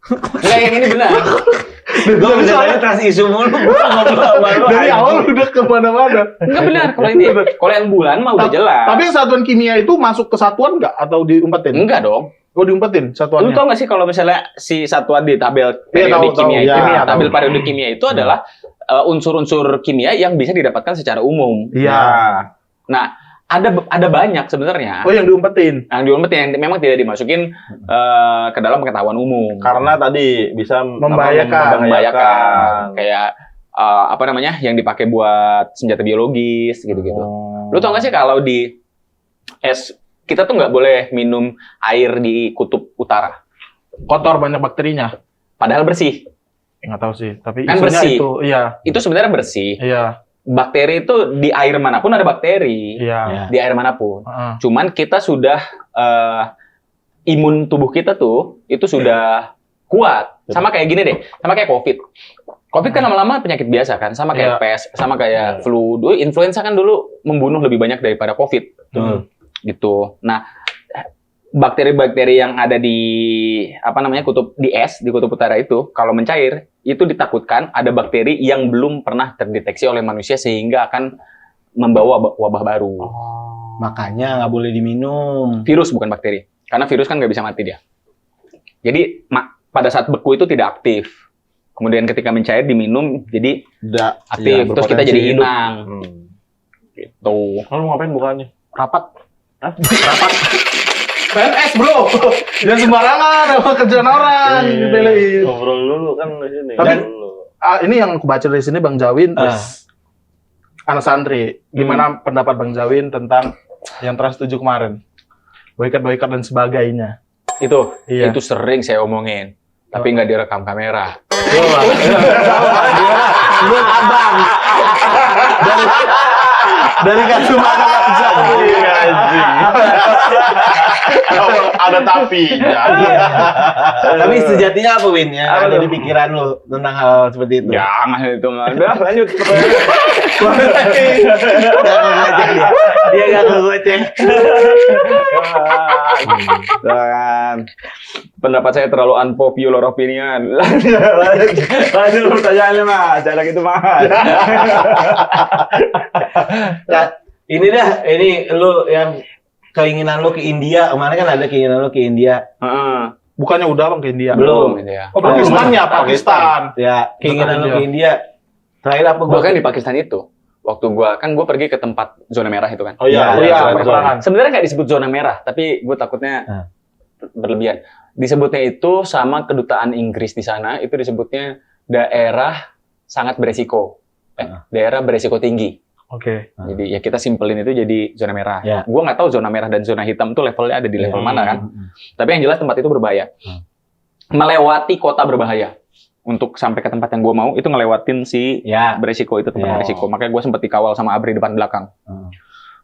Nggak, yang ini benar. Gue misalnya trans isu mulu. Dari awal udah kemana-mana. Nggak benar kalau ini. Kalau yang bulan mah udah jelas. Tapi satuan kimia itu masuk ke satuan nggak atau diumpetin? Enggak dong. Oh, diumpetin Lu satuannya. tau gak sih kalau misalnya si satuan di tabel Iya, periodik tahu, kimia tahu. itu, Iya, tabel tahu. periodik kimia itu adalah unsur-unsur kimia yang bisa didapatkan secara umum. Iya. Nah, ada banyak sebenarnya. Oh, yang diumpetin. Yang diumpetin yang memang tidak dimasukin ke dalam pengetahuan umum. Karena tadi bisa Membahayakan. Kayak apa namanya yang dipakai buat senjata biologis gitu-gitu. Lu tau gak sih kalau di kita tuh nggak boleh minum air di kutub utara, Kotor, banyak bakterinya. padahal bersih. Nggak tahu sih, tapi Kan isunya bersih. itu. Iya. Itu sebenarnya bersih. Iya. Bakteri itu di air manapun ada bakteri. Iya. Di air manapun. Heeh. Cuman kita sudah imun tubuh kita tuh itu sudah kuat. Sama kayak gini deh, sama kayak COVID. COVID kan lama-lama penyakit biasa kan, sama kayak Iya. pes, sama kayak flu. Dulu influenza kan dulu membunuh lebih banyak daripada COVID. Gitu. Nah, bakteri-bakteri yang ada di di kutub utara itu kalau mencair itu ditakutkan ada bakteri yang belum pernah terdeteksi oleh manusia sehingga akan membawa wabah baru. Makanya nggak boleh diminum. Virus bukan bakteri. Karena virus kan nggak bisa mati dia. Jadi pada saat beku itu tidak aktif. Kemudian ketika mencair diminum jadi aktif. Terus kita jadi inang. Gitu. Lu ngapain bukannya? Rapat. PNS, bro. Jangan sembarangan sama kerjaan orang. Dibelain. Ngobrol dulu kan di sini. Tapi ini yang aku baca dari sini Bang Jawin, anak santri. Gimana pendapat Bang Jawin tentang yang Trans 7 kemarin? Boycott dan sebagainya. Itu Iya. itu sering saya omongin. Tapi nggak direkam kamera. Lu abang. Dari Kasuma ke Bangsa. Ada tapi. Tapi sejatinya apa, Win? Yang ada di pikiran lu tentang hal seperti itu? Jangan itu mah. Udah lanjut. Dia nggak kegocek. Dan pendapat saya terlalu unpopular opinion. Lanjut pertanyaannya, Mas. Jangan gitu, Mas. Nah, ini lu yang keinginan lu ke India. Kemarin kan ada keinginan lu ke India. Bukannya udah Bang ke India? Belum. Ya. Oh, Pakistan ya, Pakistan. Ya, keinginan lu ke India. Terakhir apa Gua kan di Pakistan itu. Waktu gua pergi ke tempat zona merah itu kan. Oh iya, peperangan. Sebenarnya nggak disebut zona merah, tapi gue takutnya berlebihan. Disebutnya itu sama kedutaan Inggris di sana, itu disebutnya daerah sangat beresiko. Daerah beresiko tinggi. Oke. Jadi ya kita simpelin itu jadi zona merah. Ya. Gue nggak tahu zona merah dan zona hitam itu levelnya ada di level mana kan. Tapi yang jelas tempat itu berbahaya. Melewati kota berbahaya. Untuk sampai ke tempat yang gue mau, itu ngelewatin si beresiko itu, tempat beresiko. Makanya gue sempat dikawal sama ABRI depan belakang.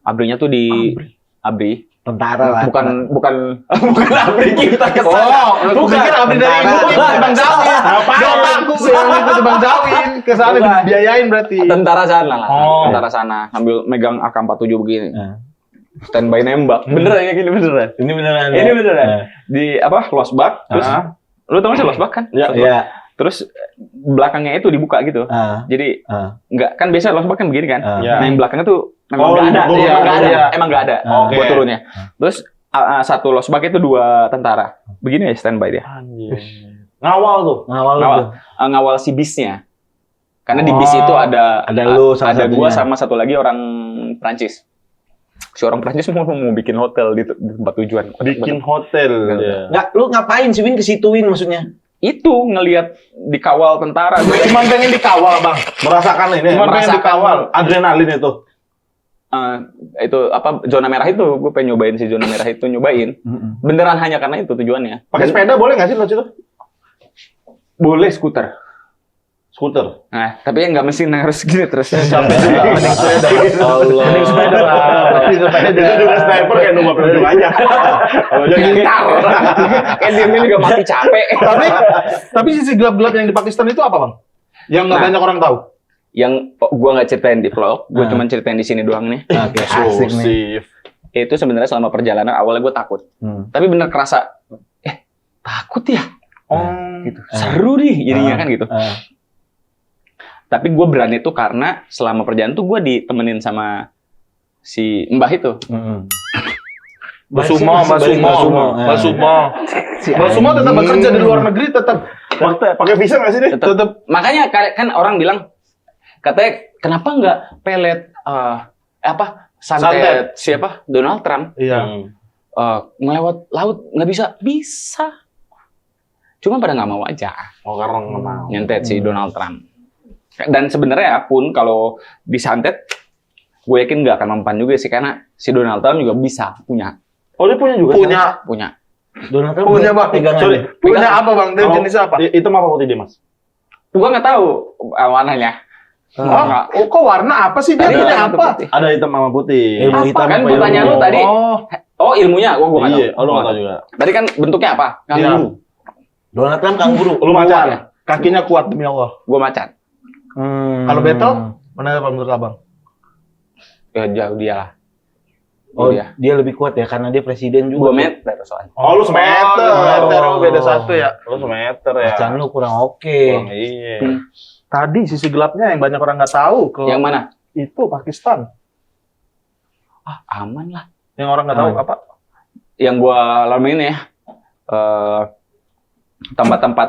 ABRI-nya tuh di... ABRI? Tentara lah. Bukan ABRI kita ke sana. Oh, aku pikir abdi dari ibu Bang Jawin. Ngapain aku yang ikut Bang Jawin ke sana dibiayain berarti. Tentara sana lah. Oh. Tentara sana. Sambil megang AK-47 begini. Standby nembak. Beneran ya gini, beneran. Ini beneran. Ini beneran. Di Losbak. Terus, lu tau gak sih Losbak kan? Iya. Terus belakangnya itu dibuka gitu. Jadi nggak kan biasa Losbak kan begini kan. Nah yang belakangnya tuh memang nggak ada. Emang nggak ada. Buat turunnya. Terus satu Losbak itu 2 tentara. Begini ya standby dia. Ngawal tuh. Ngawal si bisnya. Karena di bis itu ada lu salah ada gua satunya. sama satu lagi orang Prancis. Si orang Prancis mau bikin hotel di tempat tujuan. Bikin hotel. Nggak, lu ngapain sih, Win, ke situ, Win, maksudnya? Itu ngelihat dikawal tentara. Cuman pengen dikawal, Bang. Merasakan ini. Cuman pengen dikawal. Adrenalin itu. Itu apa zona merah itu, gue pengen nyobain si zona merah itu, nyobain. Beneran hanya karena itu tujuannya. Pakai sepeda boleh nggak sih lo situ? Boleh skuter. Skuter. Nah, tapi yang nggak mesin harus gini terus. Capek juga. Mending sepeda. Allah. Mending sepeda lah. Mending sepeda. Dia juga sniper kayak nunggu peluru aja. Kalau dia gitar. Kayak dia juga mati capek. Tapi sisi gelap-gelap yang di Pakistan itu apa, Bang? Yang nggak banyak orang tahu. Yang gua nggak ceritain di vlog, gua cuma ceritain di sini doang nih. Oke, asik nih. Itu sebenarnya selama perjalanan awalnya gue takut. Tapi bener kerasa takut ya. Gitu. Seru nih jadinya kan gitu. Tapi gue berani tuh karena selama perjalanan tuh gue ditemenin sama si Mbah itu. Basumo tetap bekerja di luar negeri, tetap Pakai visa nggak sih dia? tetap. Makanya kan orang bilang katanya kenapa nggak pelet santet siapa Donald Trump iya. ngelewat laut nggak bisa. Cuma pada nggak mau aja Oh, karena nggak mau. nyantet si Donald Trump. Dan sebenarnya pun kalau disantet, gue yakin nggak akan mempan juga sih karena si Donald Trump juga bisa punya. Oh, dia punya juga? Punya. Donald Trump Punya bang. pegangan. Sorry. Punya apa bang? Dia jenis apa? Hitam apa putih dia, Mas? Gue nggak tahu warnanya. Kok warna apa sih dia? Tadi Punya hitam atau apa? putih? Ada hitam sama putih. Ilmu hitam Kan apa pertanyaan ilmu? lu tadi. Oh ilmunya, gue nggak tahu. Iya, lu nggak tahu juga. Tadi kan bentuknya apa? Kanguru. Donald Trump kanguru. Lu macan. Kakinya kuat demi Allah. Gue macan. Kalau battle, mana apa menurut abang? Ya jauh dia lah. Oh, Dia. dia lebih kuat ya karena dia presiden Gue juga. meter soalnya. Oh, lu semeter. Beda satu ya. Lu semeter ya. Macan lu kurang oke. Iya. Tadi sisi gelapnya yang banyak orang nggak tahu ke Yang mana? itu Pakistan. Aman lah. Yang orang nggak tahu Aman. apa? Yang gue alamin ya, tempat-tempat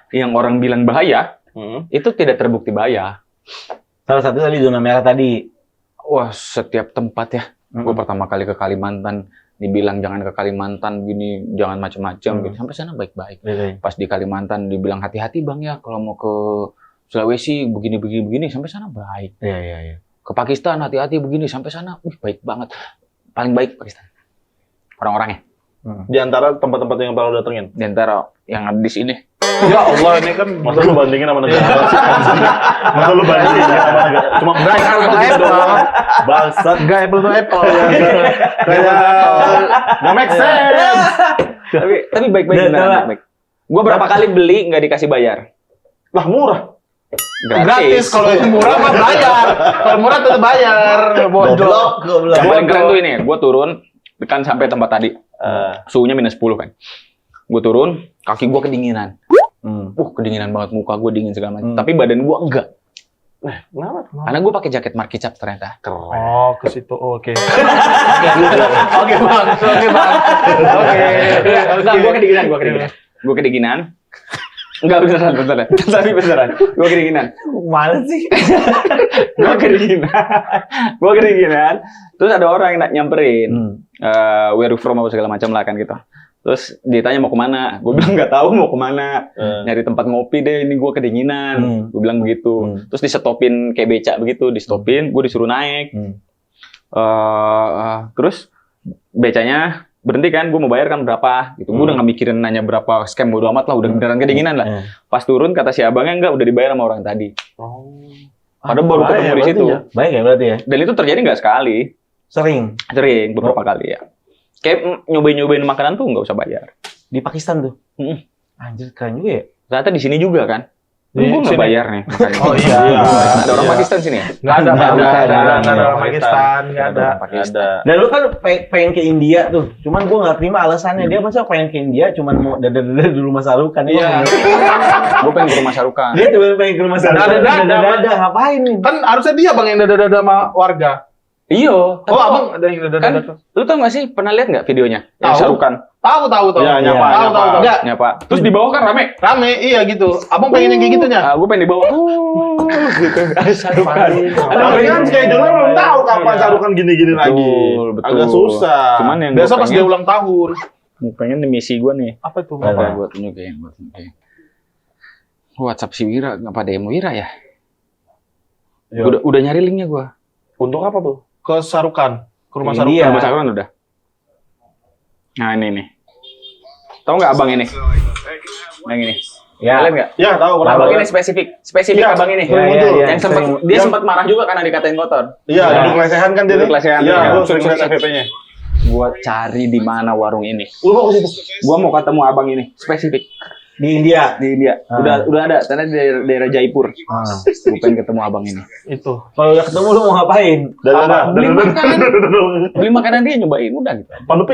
yang orang bilang bahaya, itu tidak terbukti bahaya. Salah satu tadi zona merah tadi. Wah, setiap tempat ya. Gue pertama kali ke Kalimantan, dibilang jangan ke Kalimantan gini, jangan macam-macam gitu. Sampai sana baik-baik. Pas di Kalimantan dibilang hati-hati bang ya, kalau mau ke Sulawesi begini, sampai sana baik. Iya. Ke Pakistan hati-hati begini, sampai sana baik banget. Paling baik Pakistan. Orang-orangnya. Di antara tempat-tempat yang pernah lu datengin. Di antara yang ada di sini. Ya Allah, ini kan Masa lu bandingin sama negara? Masa lu bandingin sama negara? Cuma nggak apple to apple. bangsat. Nggak apple to apple ya. Kayak Nggak make sense. Tapi baik-baik Dan beneran baik. Gue berapa kali beli nggak dikasih bayar. Lah murah. gratis. Kalau itu murah mah bayar. Kalau murah tetap bayar. Bodoh. Yang paling keren tuh ini, gue turun kan sampai tempat tadi. Suhunya -10 kan. Gue turun, kaki gue kedinginan. Kedinginan banget, muka gue dingin segala macam. Tapi badan gue enggak. Kenapa? Karena gue pakai jaket markicap ternyata. Keren. Oh, ke situ. Oke. Oke, Bang. Enggak, gue kedinginan. Enggak beneran. Tapi beneran. Gue kedinginan. Mana sih? Gue kedinginan. Terus ada orang yang nyamperin. Where you from apa segala macam lah kan gitu. Terus ditanya mau kemana? Gue bilang nggak tahu mau kemana. Nyari tempat ngopi deh, ini gue kedinginan. Gue bilang begitu. Terus disetopin kayak becak begitu, gue disuruh naik. Terus becanya berhenti kan, gue mau bayar kan berapa? Gitu. Gue udah nggak mikirin nanya berapa, scam bodo amat lah, udah beneran kedinginan lah. Pas turun kata si abangnya enggak, udah dibayar sama orang tadi. Padahal baru ketemu di situ. Baik ya berarti ya? Dan itu terjadi nggak sekali, Sering. beberapa kali ya. Kayak nyobain makanan tuh nggak usah bayar. Di Pakistan tuh? Anjir, keren juga ya? Ternyata di sini juga kan. Di Gue nggak sini. bayar nih. Oh iya. Ada orang Pakistan sini ya? Nggak ada orang Pakistan, nggak ada. Ada. Dan lu kan pengen ke India tuh, cuman gua nggak terima alasannya. Dia masa pengen ke India cuman mau dada-dada di rumah Sarukan. Iya. Gue pengen ke rumah Sarukan. Dia cuma pengen ke rumah Sarukan. Dada-dada, ngapain nih? Kan harusnya dia bang yang dada-dada sama warga. Iyo. Oh, abang ada yang dada-dada. Lu tau gak sih, pernah lihat nggak videonya? Yang Tahu. Sarukan. Tahu. Iya, nyapa. Tahu. Nggak, nyapa. Terus di bawah kan rame. Rame, iya gitu. Abang pengen yang kayak gitunya. Gue pengen di bawah. Gitu. Ada Sarukan. Tapi kan schedule-nya belum tahu kapan Sarukan gini-gini lagi. Betul. Agak susah. Cuman yang Biasa gua pas dia ulang tahun. pengen nih misi gue nih. Apa itu? Apa gue tunjukin? WhatsApp si Wira, ngapa demo Wira ya? Udah nyari linknya gue. Untuk apa tuh? Ke Sarukan, ke rumah Iya. Sarukan. Rumah Sarukan udah. Nah ini nih. Tahu nggak abang ini? Yang ini. Ya. Lihat nggak? Ya, tahu pernah. Abang ini spesifik Iya, abang ini. sering muncul. Yang sempat dia sempat marah juga karena dikatain kotor. Iya, duduk lesehan kan dia. Duduk lesehan. Iya, Iya. gue sering lihat FVP-nya. Gua cari di mana warung ini. Lu mau ke situ? Gua mau ketemu abang ini spesifik Di India. di India. Udah ada, karena di daerah Jaipur. Gua pengen ketemu abang ini. Itu. Kalau udah ketemu lu mau ngapain? Beli makanan. Beli makanan dia nyobain udah gitu.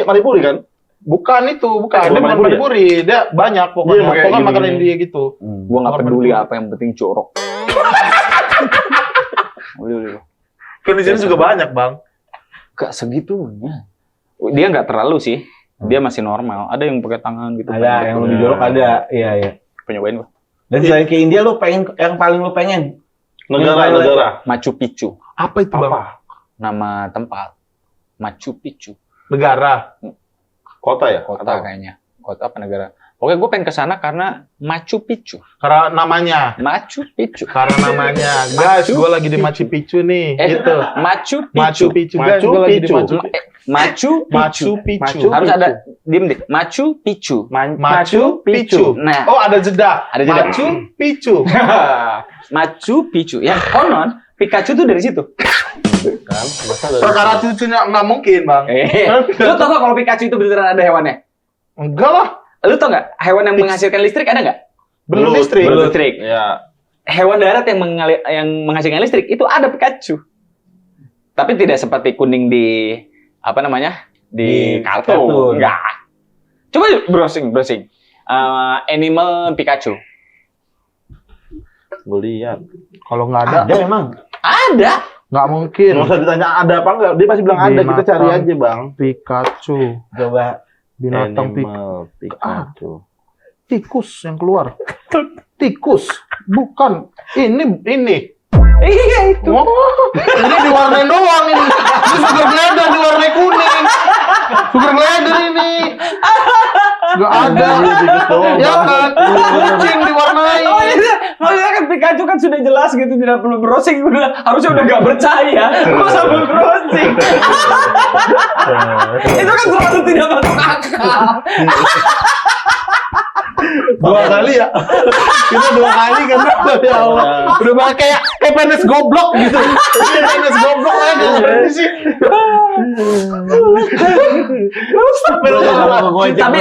Panipuri kan? Bukan itu, bukan. Bukan Dia bukan Manipuri ya? Manipuri, dia banyak pokoknya. Iya, kayak Pokoknya gini-gini. makanan India gitu. Gua nggak peduli apa yang penting corok. Udah. Kan di sini juga banyak, Bang. Gak segitunya. Dia nggak terlalu sih. Dia masih normal. Ada yang pakai tangan gitu. Ada yang lebih jorok ada. Iya. Penyobain gua. Dan selain ke India lu pengen yang paling lu pengen Negara. Machu Picchu. Apa itu, Bang? Nama tempat. Machu Picchu. Negara. Kota ya? Kota kayaknya. Kota apa negara? Oke, gue pengen ke sana karena Machu Picchu. Karena namanya. Machu Picchu. Karena namanya. Guys, gue lagi di Machu Picchu nih. Gitu. Machu Picchu. Machu Picchu. Guys, gue lagi di Machu Picchu. Machu Picchu. Machu Harus ada diem deh. Machu Picchu. Machu Picchu. Nah, Oh, ada jeda. Ada jeda. Machu Picchu. Machu Picchu. Yang konon Pikachu tuh dari situ. Kan? Masa dari Perkara cucunya nggak mungkin, Bang. Lu tau gak kalau Pikachu itu beneran ada hewannya? Enggak lah. Lu tau gak hewan yang menghasilkan listrik ada nggak? Belum listrik. Belum listrik. Ya. Hewan darat yang menghasilkan listrik itu ada Pikachu. Tapi tidak seperti kuning di apa namanya? Di kartun. Enggak. Coba browsing. Animal Pikachu. Gue lihat. Kalau nggak ada, Ada emang. Ada. nggak mungkin. Nggak usah ditanya ada apa enggak. Dia pasti bilang ada. Kita cari Binatang. aja, Bang. Pikachu. Coba. Binatang Animal Pikachu. tikus yang keluar. Tikus. Bukan. Ini. Iya itu. Oh, ini diwarnain doang ini. Ini sugar glider diwarnai kuning. Sugar glider ini. Gak ada. Ya kan? Kucing diwarnai. Oh iya, maksudnya kan Pikachu kan sudah jelas gitu, tidak perlu browsing, harusnya udah gak percaya, kok sambil browsing? Itu kan terlalu tidak masuk akal. Dua kali ya. Kita 2 kali kan. Ya Allah. Udah banget kayak PNS goblok gitu. PNS goblok aja. Berarti sih.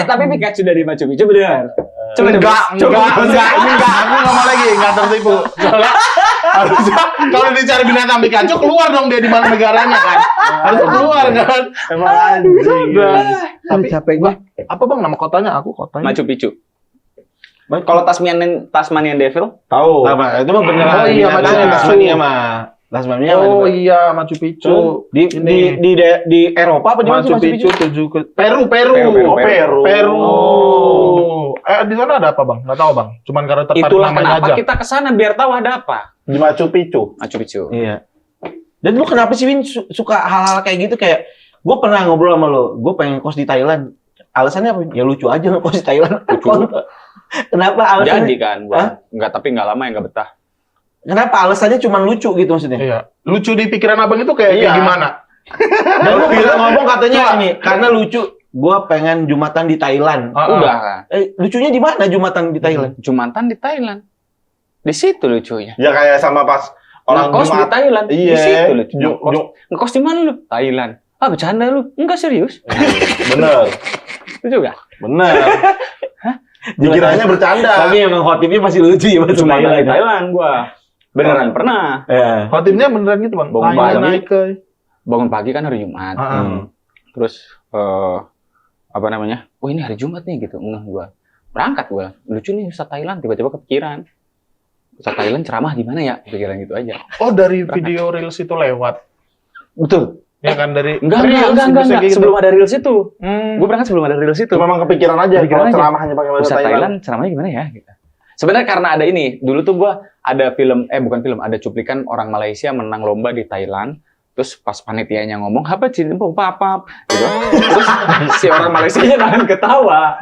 Tapi Pikachu dari Machu Picchu benar. Coba Enggak. Aku nggak mau lagi, nggak tertipu. Soalnya harusnya kalau dicari binatang Pikachu keluar dong dia di mana negaranya kan. Harus keluar kan. Emang anjing. Tapi capek gua. Apa Bang nama kotanya? Aku kotanya. Machu Picchu. Kalau Tasmanian Devil, Tahu. Apa? Itu mah beneran. Oh iya, binatang. Machu Tasmania mah. Tasmania mah. Oh iya Machu Picchu. Di Eropa apa di mana sih Machu Picchu tuju ke Peru. Peru. Di sana ada apa Bang? Nggak tahu Bang. Cuman karena tertarik itulah namanya kenapa aja. kita kesana biar tahu ada apa. Di Machu Picchu. Machu Picchu. Iya. Dan lu kenapa sih Win suka hal-hal kayak gitu kayak gue pernah ngobrol sama lo, gue pengen kos di Thailand. Alasannya apa? Ya lucu aja kos di Thailand. Kenapa alasannya? Jadi kan, gua tapi nggak lama ya nggak betah. Kenapa alasannya cuma lucu gitu maksudnya? Iya. Lucu di pikiran Abang itu kayak Iya. gimana? Dan lu bisa ngomong katanya ini karena lucu. Gue pengen Jumatan di Thailand. Udah kan. Lucunya di mana Jumatan di Thailand? Jumatan di Thailand. Di situ lucunya. Ya kayak sama pas orang Ngekos di Jumat. Thailand. Iya. Di situ lucu. Ngekos di mana lu? Thailand. Ah, bercanda lu? Enggak serius. Bener. Lucu gak? Bener. Dikiranya bercanda. Tapi emang khotibnya masih lucu ya Mas Cuma di Thailand. Thailand gua. Beneran pernah. Ya. Khotibnya beneran gitu Bang. Bangun Thailand pagi. naik ke. Bangun pagi kan hari Jumat. Heeh. Terus apa namanya? Oh ini hari Jumat nih gitu. Enggak gua. Berangkat gua. Lucu nih Ustaz Thailand, tiba-tiba kepikiran. Ustaz Thailand ceramah di mana ya? Pikiran gitu aja. Oh dari video reels itu lewat. Betul. Ya kan dari Enggak. gitu. Sebelum ada reels itu. Hmm. Gua berangkat sebelum ada reels itu. Itu memang kepikiran aja Kepikiran kalau aja. ceramahnya pakai bahasa Ustaz Thailand. Thailand ceramahnya gimana ya? Gitu. Sebenarnya karena ada ini. Dulu tuh gua ada film, bukan film, ada cuplikan orang Malaysia menang lomba di Thailand. Terus pas panitianya ngomong, apa sih, apa, gitu. Terus si orang Malaysianya nahan ketawa.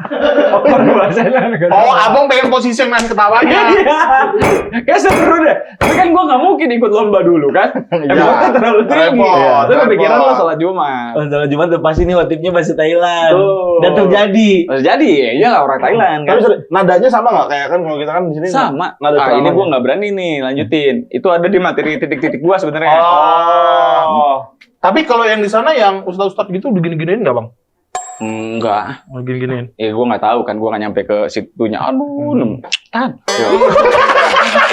Orang bahasanya nahan ketawa. Oh, Abang pengen posisi yang nahan ketawanya. Iya, kayak seru deh. Tapi kan gue nggak mungkin ikut lomba dulu kan. Emangnya terlalu tinggi. Repot, Terus kepikiran repot. lo sholat Jumat. Salah Jumat tuh pasti nih khotibnya bahasa Thailand. Tuh. Dan terjadi. Terus jadi, ya lah orang Thailand kan. Tapi nadanya sama nggak? Kayak kan kalau kita kan di sini Sama. nada Ah, ini ceramahnya. gue nggak berani nih lanjutin. Itu ada di materi titik-titik gue sebenarnya. Oh. Tapi kalau yang di sana yang ustaz-ustaz gitu digini-giniin nggak Bang? Enggak. Gini-giniin. Ya gue nggak tahu kan. Gue nggak nyampe ke situnya. Aduh, kan.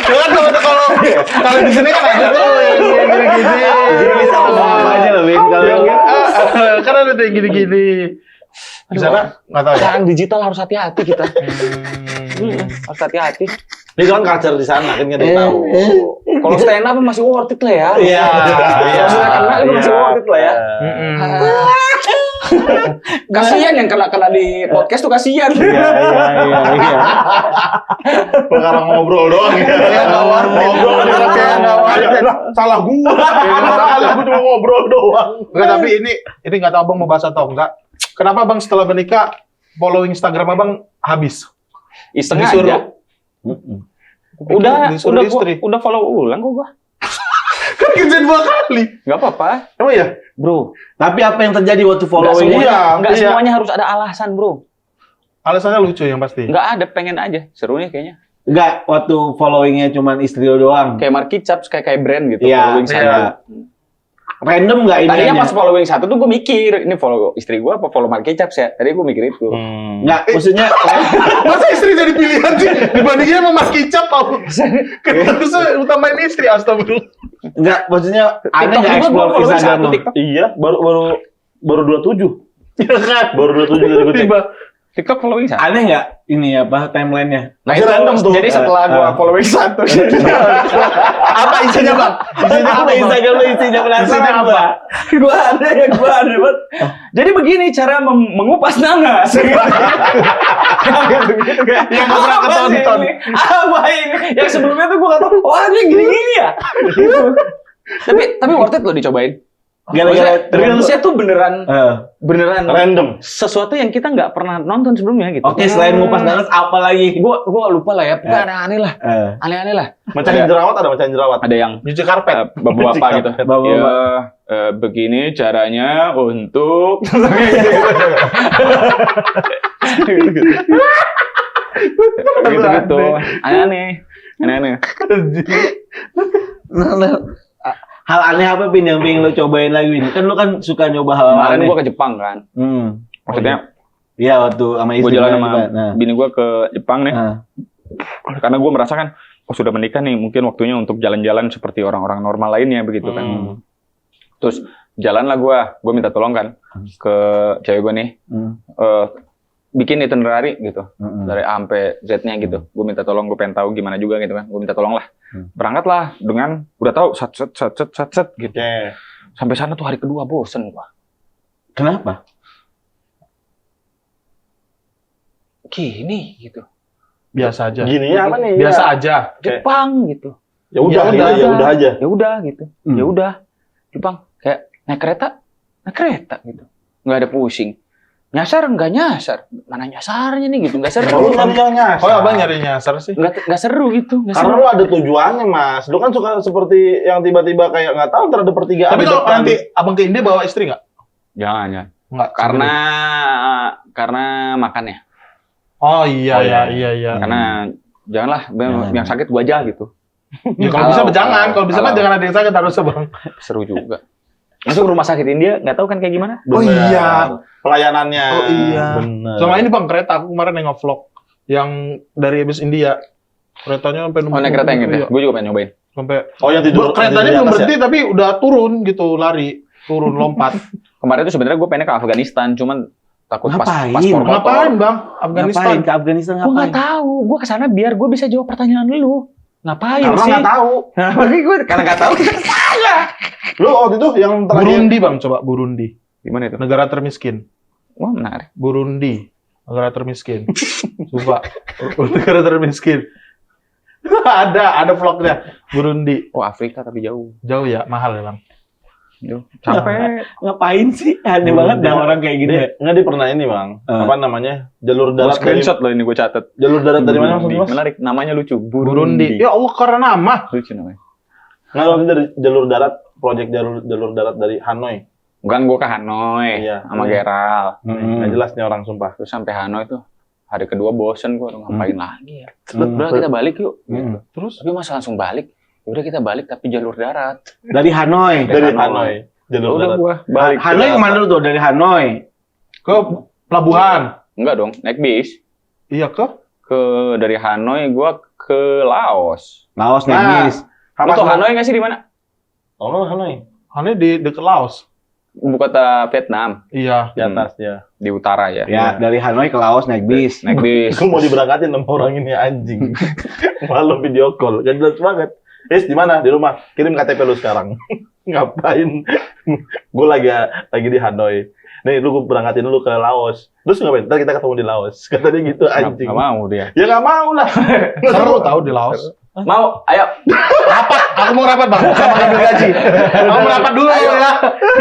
Jangan kalau di sini kan ada tuh yang gini-gini. Jadi bisa ngomong apa aja loh Win kalau Kan ada tuh yang gini-gini. Di sana nggak tahu ya. Sekarang digital harus hati-hati kita. Harus hati-hati. Ini kan culture di sana kan kita tahu. Kalau stand up masih worth it lah ya. Iya. Kalau sudah kena itu masih worth it lah ya. Kasihan yang kena di podcast tuh kasihan. Iya. Perkara ngobrol doang ya. Ngobrol salah gua. Salah gua cuma ngobrol doang. Enggak, tapi ini nggak tahu abang mau bahas atau enggak. Kenapa abang setelah menikah following Instagram abang habis? Iseng Disuruh- aja. Disuruh istri. Udah follow ulang kok gua. Kan kejadian 2 kali. Nggak apa-apa, Emang ya? bro. Tapi apa yang terjadi waktu Nggak following? semuanya, iya. semuanya harus ada alasan, bro. Alasannya lucu yang pasti. Nggak ada, pengen aja. Seru nih kayaknya. Enggak, waktu followingnya cuma istri lo doang. Kayak market caps, kayak brand gitu. Iya, Following saya. iya. Random nggak ini? Tadinya pas following satu tuh gue mikir, ini follow istri gue apa follow market caps ya? Tadi gue mikir itu. Nggak, maksudnya Masa istri jadi pilihan sih? Dibandingin sama Mas Kicap, Pak. Kan harusnya utamain istri, astagfirullah. nggak, maksudnya aneh TikTok nggak juga explore gua following Instagram satu lo? TikTok. Iya, baru 27. Iya kan? Baru 27 dari gue cek. Tiba. TikTok following satu. Aneh nggak ini apa timelinenya? Nah, Masih itu random tuh. Jadi setelah gue following satu. Apa isinya, Bang? Isinya apa Instagram lo isinya penasaran apa? Gue ada banget. Jadi begini cara mengupas nanas. Gitu-gitu kan. Yang nggak pernah Apa sih ketonton. ini? Apa ini? Yang sebelumnya tuh gue nggak tahu. Oh ini gini-gini ya. Gitu. Tapi worth it loh dicobain. Gara-gara Reelsnya tuh beneran Random. sesuatu yang kita nggak pernah nonton sebelumnya gitu. Oke, selain ngupas nanas apa lagi? Gua lupa lah ya. Pokoknya aneh-aneh lah. Aneh-aneh lah. Mecahin jerawat ada mecahin jerawat. Ada yang Nyuci karpet. bapak-bapak gitu. Bapak-bapak. Ya, begini caranya untuk gitu-gitu. Aneh-aneh. Hal aneh apa Pin yang pengen lo cobain lagi Pin? Kan lo kan suka nyoba hal Kemarin aneh. gua ke Jepang kan. Maksudnya Iya, waktu sama istri. gue jalan kan, sama Nah. bini gue ke Jepang nih. Nah. Karena gue merasakan, oh sudah menikah nih, mungkin waktunya untuk jalan-jalan seperti orang-orang normal lainnya begitu kan. Terus jalanlah gue minta tolong kan ke cewek gue nih, bikin itinerary gitu, dari A sampai Z-nya gitu. Gue minta tolong, gue pengen tahu gimana juga gitu kan. Gue minta tolong lah, berangkatlah dengan udah tahu set gitu. Sampai sana tuh hari kedua bosen gue. Kenapa? Gini gitu. Biasa aja. Gini ya apa nih? Biasa Ya. aja. Jepang gitu. Ya udah aja. Ya udah gitu. Ya udah. Jepang kayak naik kereta gitu. Nggak ada pusing. Nyasar nggak nyasar. Mana nyasarnya nih gitu. Nggak seru. Lu nyari nyasar. Oh, abang nyari nyasar sih. Nggak seru gitu. Nggak Karena seru. lu ada tujuannya, Mas. Lu kan suka seperti yang tiba-tiba kayak nggak tahu ntar ada pertigaan. Tapi di kalau depan. nanti abang ke India bawa istri nggak? Jangan. Nggak. Karena makannya. Oh iya. Karena janganlah yang sakit gua aja gitu. Ya kalau bisa jangan. Kalau bisa mah jangan ada yang sakit harusnya, Bang. Seru juga. Masuk rumah sakit India nggak tahu kan kayak gimana? Oh Bener. iya. Pelayanannya. Oh iya. Bener. Selama ini Bang kereta aku kemarin yang nge-vlog yang dari habis India. Keretanya sampai Oh naik kereta yang gitu. Iya. Gue juga pengen nyobain. Sampai Oh yang tidur. keretanya tidur di belum atas berhenti tapi udah turun gitu, lari, turun lompat. Kemarin tuh sebenarnya gue pengen ke Afghanistan, cuman takut Ngapain? paspor kotor. Ngapain, Bang? Afghanistan. Ngapain? Ke Afghanistan Gue nggak ngapain? tahu. Gue kesana biar gue bisa jawab pertanyaan lu. Ngapain Karena sih? nggak tahu. Nah, makanya gue karena nggak tahu. Lu waktu itu yang terakhir. Burundi, Bang, coba Burundi. Gimana itu? Negara termiskin. Wah menarik. Burundi, negara termiskin. Coba negara termiskin. ada vlognya. Burundi. Oh Afrika tapi jauh. Jauh ya, mahal ya, Bang. Jauh. Capek. Ngapain sih? Aneh banget dah orang kayak gini. Nggak dia pernah ini, Bang. Apa namanya? Jalur Gue darat dari screenshot loh ini gue catet. jalur darat dari mana Burundi. maksudnya, Mas? Menarik. Namanya lucu. Burundi. Ya Allah, karena nama. Lucu namanya. Nggak, maksudnya dari jalur darat, proyek jalur darat dari Hanoi. Bukan gue ke Hanoi Iya. sama Geral. Nggak jelas nih orang sumpah. Terus sampai Hanoi tuh hari kedua bosen gue ngapain lagi ya. Udah kita balik yuk. Gitu. Terus Tapi masa langsung balik? Ya udah kita balik tapi jalur darat. Dari Hanoi. Dari Hanoi. Jalur Udah darat. gua balik. Hanoi kemana lu tuh? Dari Hanoi. ke pelabuhan. Enggak dong, naik bis. Iya ke? Dari Hanoi gua ke Laos. Laos Nah. naik bis. Lu tau Hanoi nggak sih di mana? Oh, Hanoi. Hanoi di dekat Laos. Ibu kota Vietnam, Iya. Di atas ya. di utara ya. Ya, dari Hanoi ke Laos naik bis. Naik bis. Gue mau diberangkatin sama orang ini anjing. Malu video call. Gak jelas banget. Di mana? Di rumah. Kirim KTP lu sekarang. Ngapain? Gue lagi di Hanoi. nih lu berangkatin dulu ke Laos. Terus ngapain? Ntar kita ketemu di Laos. Katanya gitu anjing. Nggak mau dia. Ya nggak mau lah. Seru tahu di Laos. Mau, ayo. Rapat, aku mau rapat bang, sama ambil gaji. Aku mau rapat dulu ya.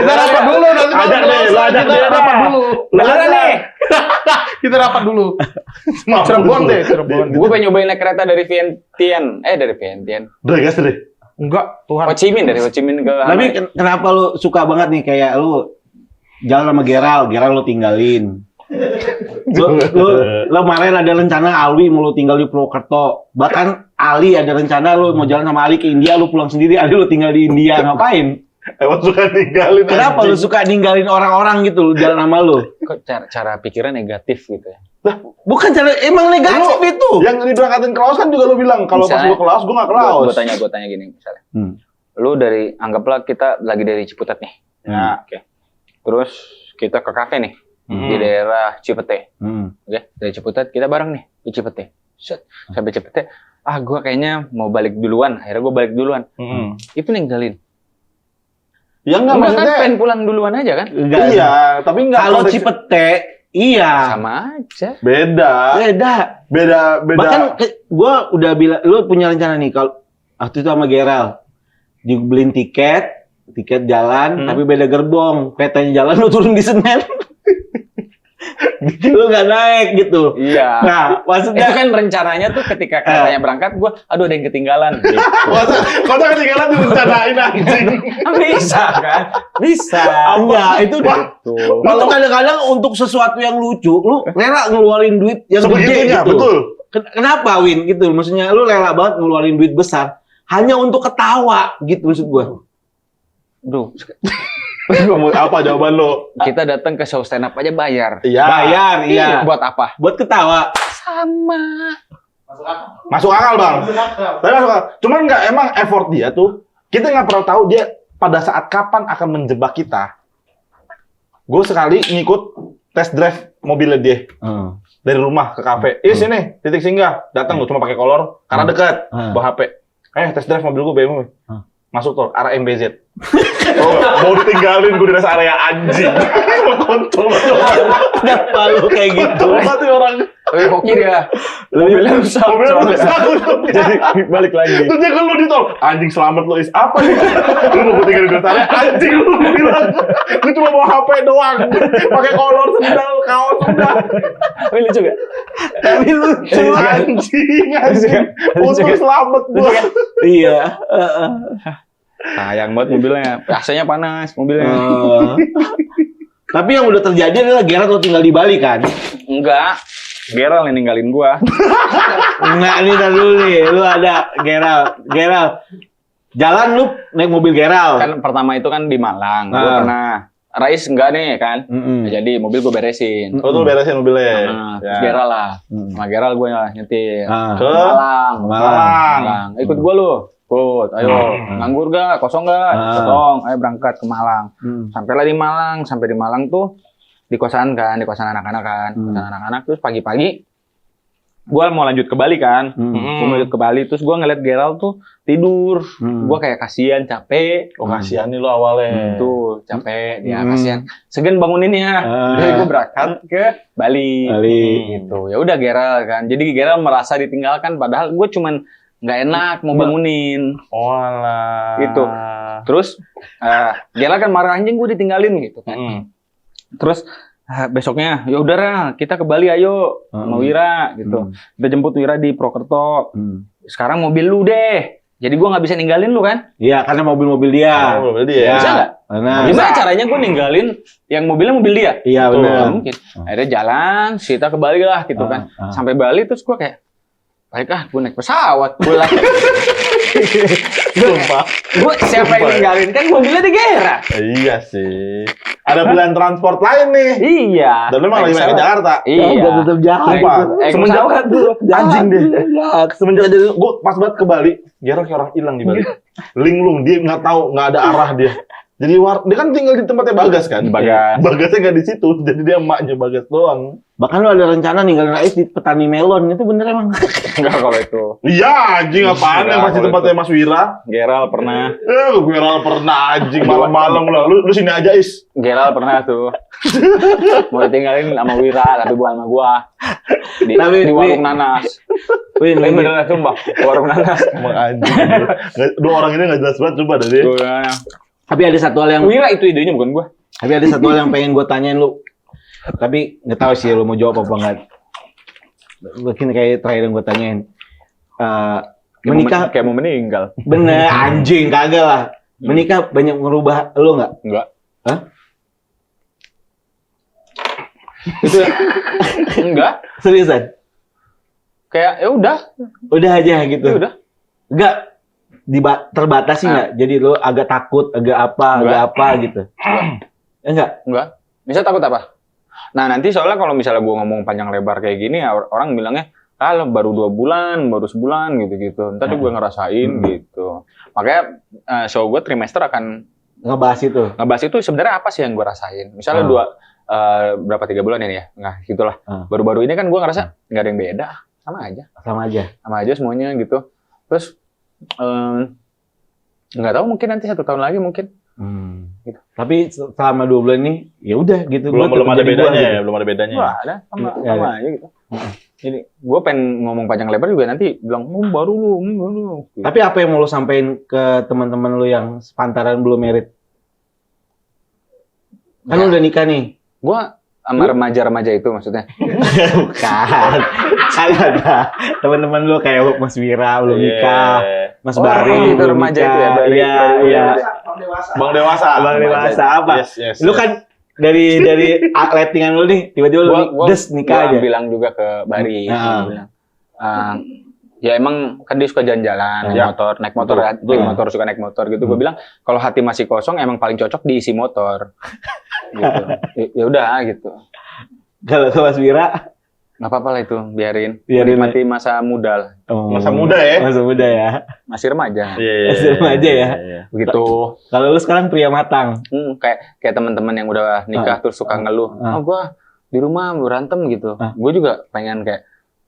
Kita rapat dulu nanti Ajak kalau deh, lu ajak kita deh. rapat dulu. Beneran nih. Kita rapat dulu. Cirebon deh, Cirebon. Gue pengen nyobain naik kereta dari Vientiane. Dari Vientiane. Udah gas deh. Enggak, Tuhan. Ho Chi Minh, dari Ho Chi Minh ke Tapi Hanoi. kenapa lu suka banget nih kayak lu jalan sama Geral lu tinggalin. Lu kemarin ada rencana Alwi mau lu tinggal di Purwokerto. Bahkan Ali ada rencana lu mau jalan sama Ali ke India, lu pulang sendiri, Ali lu tinggal di India. Ngapain? Emang suka ninggalin. Kenapa lu suka ninggalin orang-orang gitu lu jalan sama lu? Kok cara pikirnya negatif gitu ya? Bukan cara emang negatif itu. Yang diberangkatin ke Laos kan juga lu bilang kalau pas Misalnya, lu ke Laos gua nggak ke Laos. Gue tanya gini misalnya. Lu dari, anggaplah kita lagi dari Ciputat nih. Ya. Oke. Terus kita ke kafe nih. Di daerah Cipete. Oke, dari Ciputat kita bareng nih di Cipete. Set, sampai Cipete. Gue kayaknya mau balik duluan. Akhirnya gue balik duluan. Itu ninggalin. Ya enggak Enggak kan, maksudnya. pengen pulang duluan aja kan? Enggak. Iya, tapi enggak Kalau konteks- Cipete, iya. Sama aja. beda. Beda. Beda. Bahkan gue udah bilang, lu punya rencana nih kalau waktu itu sama Geral dibeliin tiket jalan, tapi beda gerbong. Petanya jalan, lu turun di Senen. Lu nggak naik gitu. Iya. Nah, Itu maksudnya kan rencananya tuh ketika keretanya berangkat, gue, aduh ada yang ketinggalan. Gitu. Kota ketinggalan direncanain anjing. Bisa kan? Bisa. enggak itu Tuh. lu tuh kadang-kadang untuk sesuatu yang lucu, lu rela ngeluarin duit yang gede Sebegitunya, gitu. betul. Kenapa Win gitu? Maksudnya lu rela banget ngeluarin duit besar hanya untuk ketawa gitu maksud gua. Duh, Gua mau apa jawaban lo? kita datang ke show stand up aja bayar. Iya. Bayar, iya. Buat apa? Buat ketawa. Sama. Masuk akal, Bang. Tapi masuk akal. Cuman nggak emang effort dia tuh. Kita nggak pernah tahu dia pada saat kapan akan menjebak kita. Gue sekali ngikut test drive mobilnya dia. Dari rumah ke kafe. Sini, titik singgah. Datang gue cuma pakai kolor karena dekat. Bawa HP. Test drive mobil gue BMW. Masuk tol arah MBZ. Mau ditinggalin gue di rest area anjing. Mau kontrol. Kenapa lu kayak gitu? Mati orang. Lebih hoki dia. Mobilnya rusak. Mobilnya rusak. Jadi balik lagi. Terus dia lu di tol. Anjing selamat lu is. Apa nih? Lu mau gue tinggalin di rest area. Anjing lu bilang. Gue cuma bawa HP doang. Pakai kolor sendal kaos udah. Tapi lucu gak? Tapi lucu. Anjing. Untung selamat gue. Iya. Sayang banget mobilnya. AC-nya panas mobilnya. Tapi yang udah terjadi adalah Gerard lo tinggal di Bali kan? Enggak. Geral yang ninggalin gua. Enggak, nih tar dulu nih. Lu ada Gerald. Jalan lu naik mobil Gerald. Kan pertama itu kan di Malang. Gua Ah. pernah. Rais enggak nih kan. Nah, jadi mobil gua beresin. Oh tuh beresin mobilnya. Nah, terus Geral lah. Sama Geral gua nyetir. Ke Malang. Malang. Ikut gua lu. Ikut. Ayo. Nganggur gak? Kosong gak? Kosong. Ayo berangkat ke Malang. Sampailah di Malang. Sampai di Malang tuh di kosan anak-anak kan. Kosan anak-anak. Terus pagi-pagi gua mau lanjut ke Bali kan. Gua mau lanjut ke Bali. Terus gua ngeliat Geral tuh tidur. Gua kayak kasihan, capek. Oh kasihan nih lo awalnya. Tuh capek dia kasihan. Segan banguninnya. Jadi gue berangkat ke Bali. Gitu. Ya udah Geral kan. Jadi Geral merasa ditinggalkan padahal gue cuman nggak enak mau bangunin. Walah. Gitu. Terus Geral kan marah anjing gue ditinggalin gitu kan. Terus besoknya ya udah Ral, kita ke Bali ayo sama Wira gitu. Kita jemput Wira di Purwokerto. Sekarang mobil lu deh. Jadi gue nggak bisa ninggalin lu kan? Iya, karena mobil dia. Oh, mobil dia. Bisa nggak? Nah, Gimana caranya gue ninggalin yang mobilnya mobil dia? iya Tuh, benar. nggak mungkin. Akhirnya jalan, kita ke Bali lah gitu kan. Sampai Bali terus gue kayak, baik gue naik pesawat pulang. Sumpah. Gue siapa yang ninggalin kan mobilnya di Gera. Iya sih. Ada pilihan transport lain nih. Iya. Dan memang lagi main ke Jakarta. Iya. Tetap jahat. Sumpah. Semenjak Jahat. anjing deh. Semenjak jadi gue pas banget ke Bali, Gerald kayak orang hilang di Bali. Linglung, dia nggak tahu, nggak ada arah dia. Jadi dia kan tinggal di tempatnya Bagas kan. Bagas. Bagasnya nggak di situ, jadi dia emaknya Bagas doang. Bahkan lu ada rencana ninggalin Ais di petani melon, itu bener emang? Enggak kalau itu. Iya, anjing apaan yang masih tempatnya Mas Wira? Geral pernah. Wira pernah anjing malam-malam lah. Lu sini aja, Is. Geral pernah tuh. Mau ditinggalin sama Wira, tapi bukan sama gua. Di warung nanas. Win, Ini beneran sumpah, warung nanas. Emang anjing. Dua orang ini nggak jelas banget coba dari. Tapi ada satu hal yang Wira itu idenya bukan gua. Tapi ada satu hal yang pengen gue tanyain lu. Tapi nggak tahu sih lu mau jawab apa enggak. Mungkin kayak terakhir yang gue tanyain. Menikah kayak mau meninggal. bener anjing kagak lah. Menikah banyak merubah lu nggak? Enggak. Hah? Itu enggak. Seriusan? Kayak ya udah. Udah aja gitu. Ya udah. Enggak terbatas sih nggak? Jadi lu agak takut, agak apa gitu. Enggak. Bisa takut apa? Nah nanti soalnya kalau misalnya gue ngomong panjang lebar kayak gini, ya orang bilangnya, kalau baru 2 bulan, baru sebulan gitu-gitu. Ntar gue ngerasain gitu. Makanya show gue trimester akan ngebahas itu sebenarnya apa sih yang gue rasain. Misalnya berapa 3 bulan ini ya? Nah gitulah. Baru-baru ini kan gue ngerasa nggak ada yang beda. Sama aja semuanya gitu. Terus nggak tahu mungkin nanti 1 tahun lagi mungkin. Gitu. Tapi selama 2 bulan ini ya udah gitu. Belum ada bedanya ya, belum ada bedanya. Wah, ada sama aja gitu. Jadi gue pengen ngomong panjang lebar juga nanti bilang baru lu. Gitu. Tapi apa yang mau lu sampein ke teman-teman lu yang sepantaran belum merit? Kan lu udah nikah nih. Gue sama remaja-remaja itu maksudnya. Bukan. Kan ada teman-teman lu kayak Mas Wira belum nikah. Mas Bari itu remaja itu ya. Iya. Bang dewasa apa? Yes. Lu kan dari lettingan lu nih tiba-tiba lu nikah aja. Gua bilang juga ke Bari, bilang, ya emang kan dia suka jalan-jalan, naik motor suka naik motor gitu. Gue bilang kalau hati masih kosong emang paling cocok diisi motor. Gitu. Ya udah gitu. Kalau ke Mas Wira nggak apa-apa lah itu, biarin. Mati masa muda lah. Masa muda ya? Masih remaja. Masih remaja ya. Begitu. Kalau lu sekarang pria matang. Kayak teman-teman yang udah nikah terus suka ngeluh. Gue di rumah berantem gitu. Gue juga pengen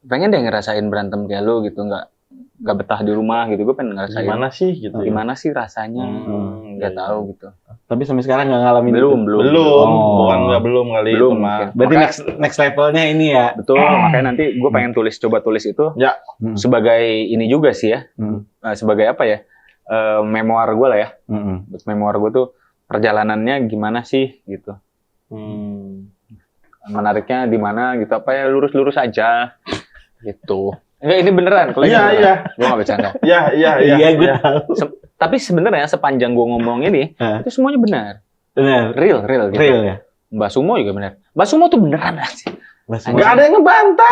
deh ngerasain berantem kayak lu gitu, nggak betah di rumah gitu. Gue pengen ngerasain. Gimana sih rasanya? Nggak tahu gitu. Tapi sampai sekarang nggak ngalamin. Belum. Bukan nggak belum kali. Belum. Berarti next levelnya ini ya. Betul. Makanya nanti gue pengen coba tulis itu. Ya. Sebagai ini juga sih ya. Sebagai apa ya? Memoir gue lah ya. Memoir gue tuh perjalanannya gimana sih gitu. Menariknya di mana gitu, apa ya, lurus-lurus aja gitu. Enggak, ini beneran. Iya. Gue nggak bercanda. Iya, gue tahu. Tapi sebenarnya sepanjang gue ngomong ini, itu semuanya benar. Real gitu. Real ya. Mbak Sumo juga benar. Mbak Sumo tuh beneran sih. Nggak ada yang ngebantah.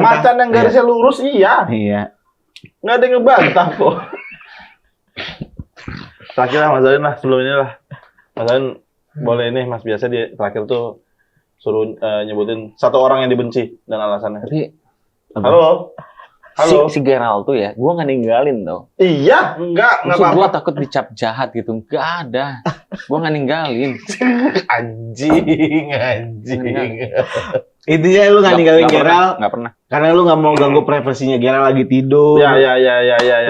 Macan yang garisnya lurus, iya. Nggak ada yang ngebantah kok. Terakhir lah Mas Zain lah, sebelum ini lah. Mas Zain boleh ini, Mas, biasa dia terakhir tuh suruh nyebutin 1 orang yang dibenci dan alasannya. Tapi Halo. Si Geral tuh ya, gue nggak ninggalin tau. Iya, enggak apa-apa. Gue takut dicap jahat gitu, nggak ada. Gue nggak ninggalin. Anjing. Intinya lu nggak ninggalin Geral. Nggak pernah. Karena lu nggak mau ganggu privasinya Geral lagi tidur. Ya.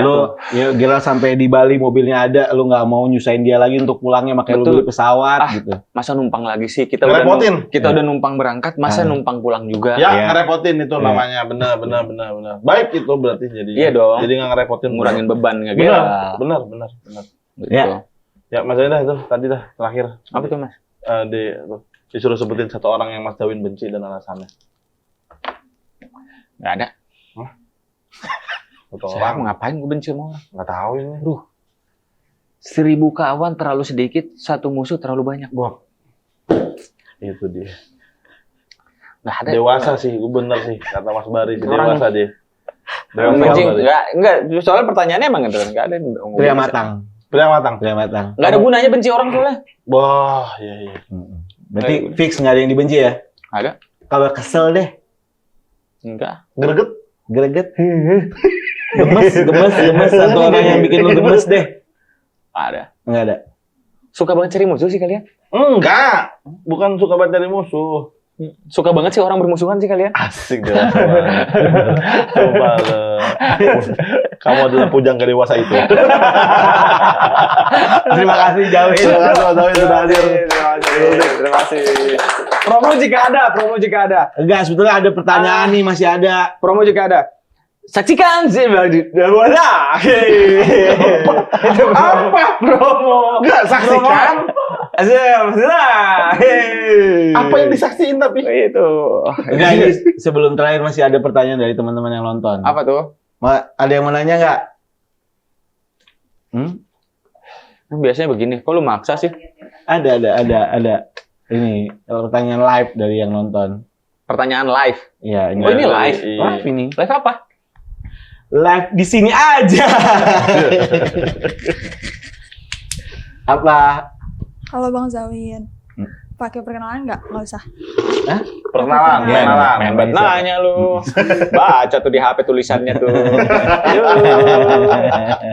Lu Geral sampai di Bali mobilnya ada, lu nggak mau nyusahin dia lagi untuk pulangnya, makanya lu beli pesawat gitu. Masa numpang lagi sih? Kita udah numpang berangkat, masa numpang pulang juga? Ya, ngerepotin itu namanya. Benar. Baik itu berarti jadi. Iya dong. Jadi nggak ngerepotin, ngurangin beban nggak Geral. Benar. Gitu. Ya, Mas Zain itu tadi dah terakhir. Apa tuh, Mas? Disuruh sebutin 1 orang yang Mas Dawin benci dan alasannya. Nggak ada. Siapa ngapain gue benci sama orang? Nggak tahu ini. 1000 kawan terlalu sedikit, 1 musuh terlalu banyak. Itu dia. Nggak ada. Dewasa sih, gue bener sih kata Mas Bari sih, dewasa dia. Benci, enggak. Soalnya pertanyaannya emang nggak ada. Pria matang. Nggak ada gunanya benci orang soalnya. Wah, iya. Berarti fix nggak ada yang dibenci ya? Ada. Kalau kesel deh. Enggak. Greget. Gemes. 1 orang yang bikin lu gemes deh. Ada. Nggak ada. Suka banget cari musuh sih kalian? Enggak. Bukan suka banget dari musuh. Suka banget sih orang bermusuhan sih kalian. Asik deh. Coba lo. Kamu adalah pujangga dewasa itu. Terima kasih Jawin. Terima kasih Mas Zawin sudah hadir. Terima kasih. Promo jika ada. Enggak, sebetulnya ada pertanyaan nih, masih ada. Promo jika ada. Saksikan sih mana? Apa promo? Enggak saksikan. Apa yang disaksiin tapi? Itu. Enggak, ini sebelum terakhir masih ada pertanyaan dari teman-teman yang nonton. Apa tuh? Ada yang mau nanya nggak? Biasanya begini. Kok lu maksa sih? Ada. Ini pertanyaan live dari yang nonton. Pertanyaan live. Iya, Oh, ini live. Live ini. Live apa? Live di sini aja. Apa? Halo Bang Zawin. Pakai perkenalan nggak? Nggak usah. Perkenalan. Main banget nanya lu. Baca tuh di HP tulisannya tuh.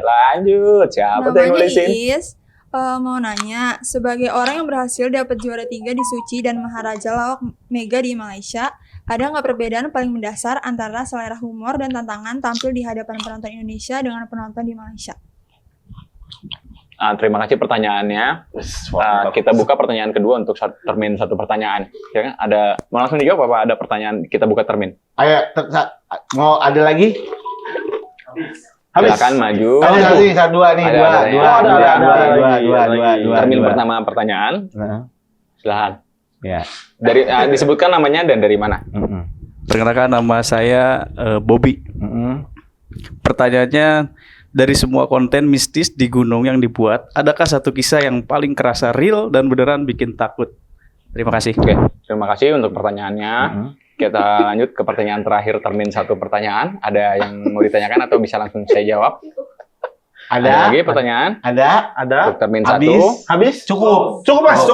Lanjut. Siapa tuh yang Namanya nulisin? Iis. Mau nanya, sebagai orang yang berhasil dapat juara 3 di Suci dan Maharaja Lawak Mega di Malaysia, ada nggak perbedaan paling mendasar antara selera humor dan tantangan tampil di hadapan penonton Indonesia dengan penonton di Malaysia? Terima kasih pertanyaannya. Kita buka pertanyaan kedua untuk termin satu pertanyaan. Ya kan? Ada mau langsung dijawab apa ada pertanyaan kita buka termin? Ayo, mau ada lagi? Silakan maju. Ada sih, dua nih, dua. Termin pertama pertanyaan. Silakan. Ya. Dari disebutkan namanya dan dari mana? Perkenalkan, nama saya Bobby. Pertanyaannya, dari semua konten mistis di gunung yang dibuat, adakah satu kisah yang paling kerasa real dan beneran bikin takut? Terima kasih. Oke, terima kasih untuk pertanyaannya. Kita lanjut ke pertanyaan terakhir termin satu pertanyaan. Ada yang mau ditanyakan atau bisa langsung saya jawab? Ada lagi pertanyaan? Ada. Untuk termin Habis? Cukup. Cukup Mas.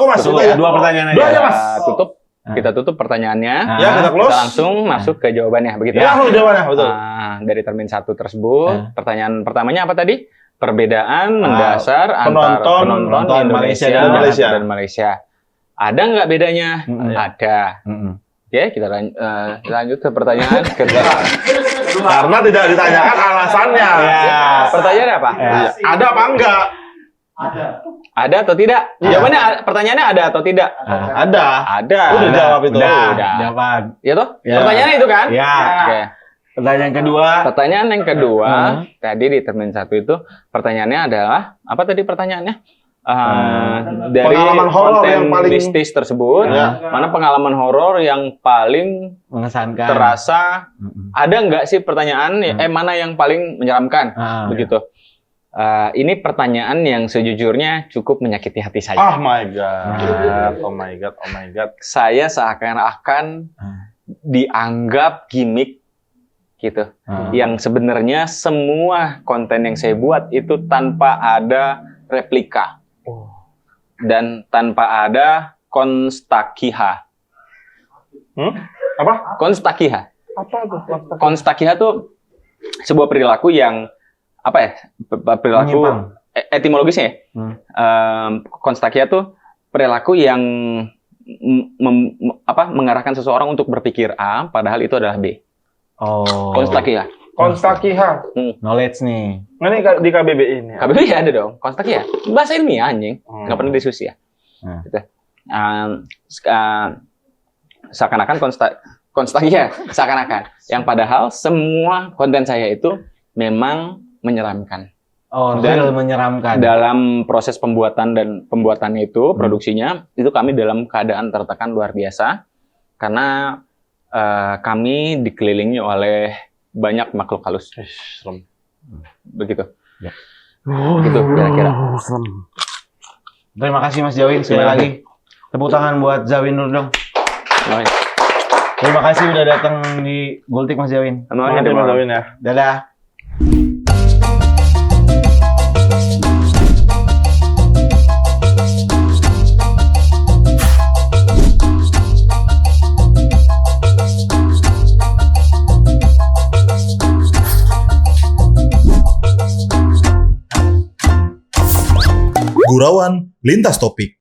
Dua pertanyaan aja. Dua aja Mas. Kita tutup pertanyaannya. Ya, kita close. Kita langsung masuk ke jawabannya, begitu Ya, jawabannya betul. Dari termin satu tersebut, pertanyaan pertamanya apa tadi? Perbedaan mendasar antara penonton Indonesia dan Malaysia. Ada nggak bedanya? Ada. Oke, kita lanjut ke pertanyaan kedua. Karena tidak ditanyakan alasannya. Pertanyaannya apa? Ada apa enggak? Ada atau tidak? Jawabannya pertanyaannya ada atau tidak? Ada. Ada. Udah jawab itu. Udah. Jawab. Ya toh? Ya. Pertanyaannya itu kan? Ya. Oke. Pertanyaan kedua. Pertanyaan yang kedua, tadi di termin satu itu pertanyaannya adalah apa tadi pertanyaannya? Dari pengalaman horor konten yang paling mistis tersebut, mana pengalaman horor yang paling Mengesankan. terasa? Ada nggak sih pertanyaan? Mana yang paling menyeramkan? Begitu. Ini pertanyaan yang sejujurnya cukup menyakiti hati saya. Oh my god. Saya seakan-akan dianggap gimmick gitu. Yang sebenarnya semua konten yang saya buat itu tanpa ada replika. Dan tanpa ada konstakiha. Apa? Konstakiha. Apa tuh? Konstakiha tuh sebuah perilaku yang apa ya? Perilaku etimologisnya ya. Konstakiha tuh perilaku yang mengarahkan seseorang untuk berpikir A padahal itu adalah B. Oh. Konstakiha. Knowledge nih. Ini di KBBI ini. KBBI ada dong, konstakiha. Bahasa ilmiah anjing, nggak pernah diskusi ya. Gitu. Seakan-akan konstakiha, seakan-akan. Yang padahal semua konten saya itu memang menyeramkan. Oh, dan menyeramkan. Dalam proses pembuatannya itu, produksinya itu kami dalam keadaan tertekan luar biasa karena kami dikelilingi oleh banyak makhluk halus. Begitu. Ya. Begitu kira-kira. Terima kasih Mas Zawin sekali lagi. Tepuk tangan buat Zawin dulu dong. Terima kasih udah datang di Gultik Mas Zawin. Terima kasih Mas Zawin ya. Dadah. Gurauan Lintas Topik.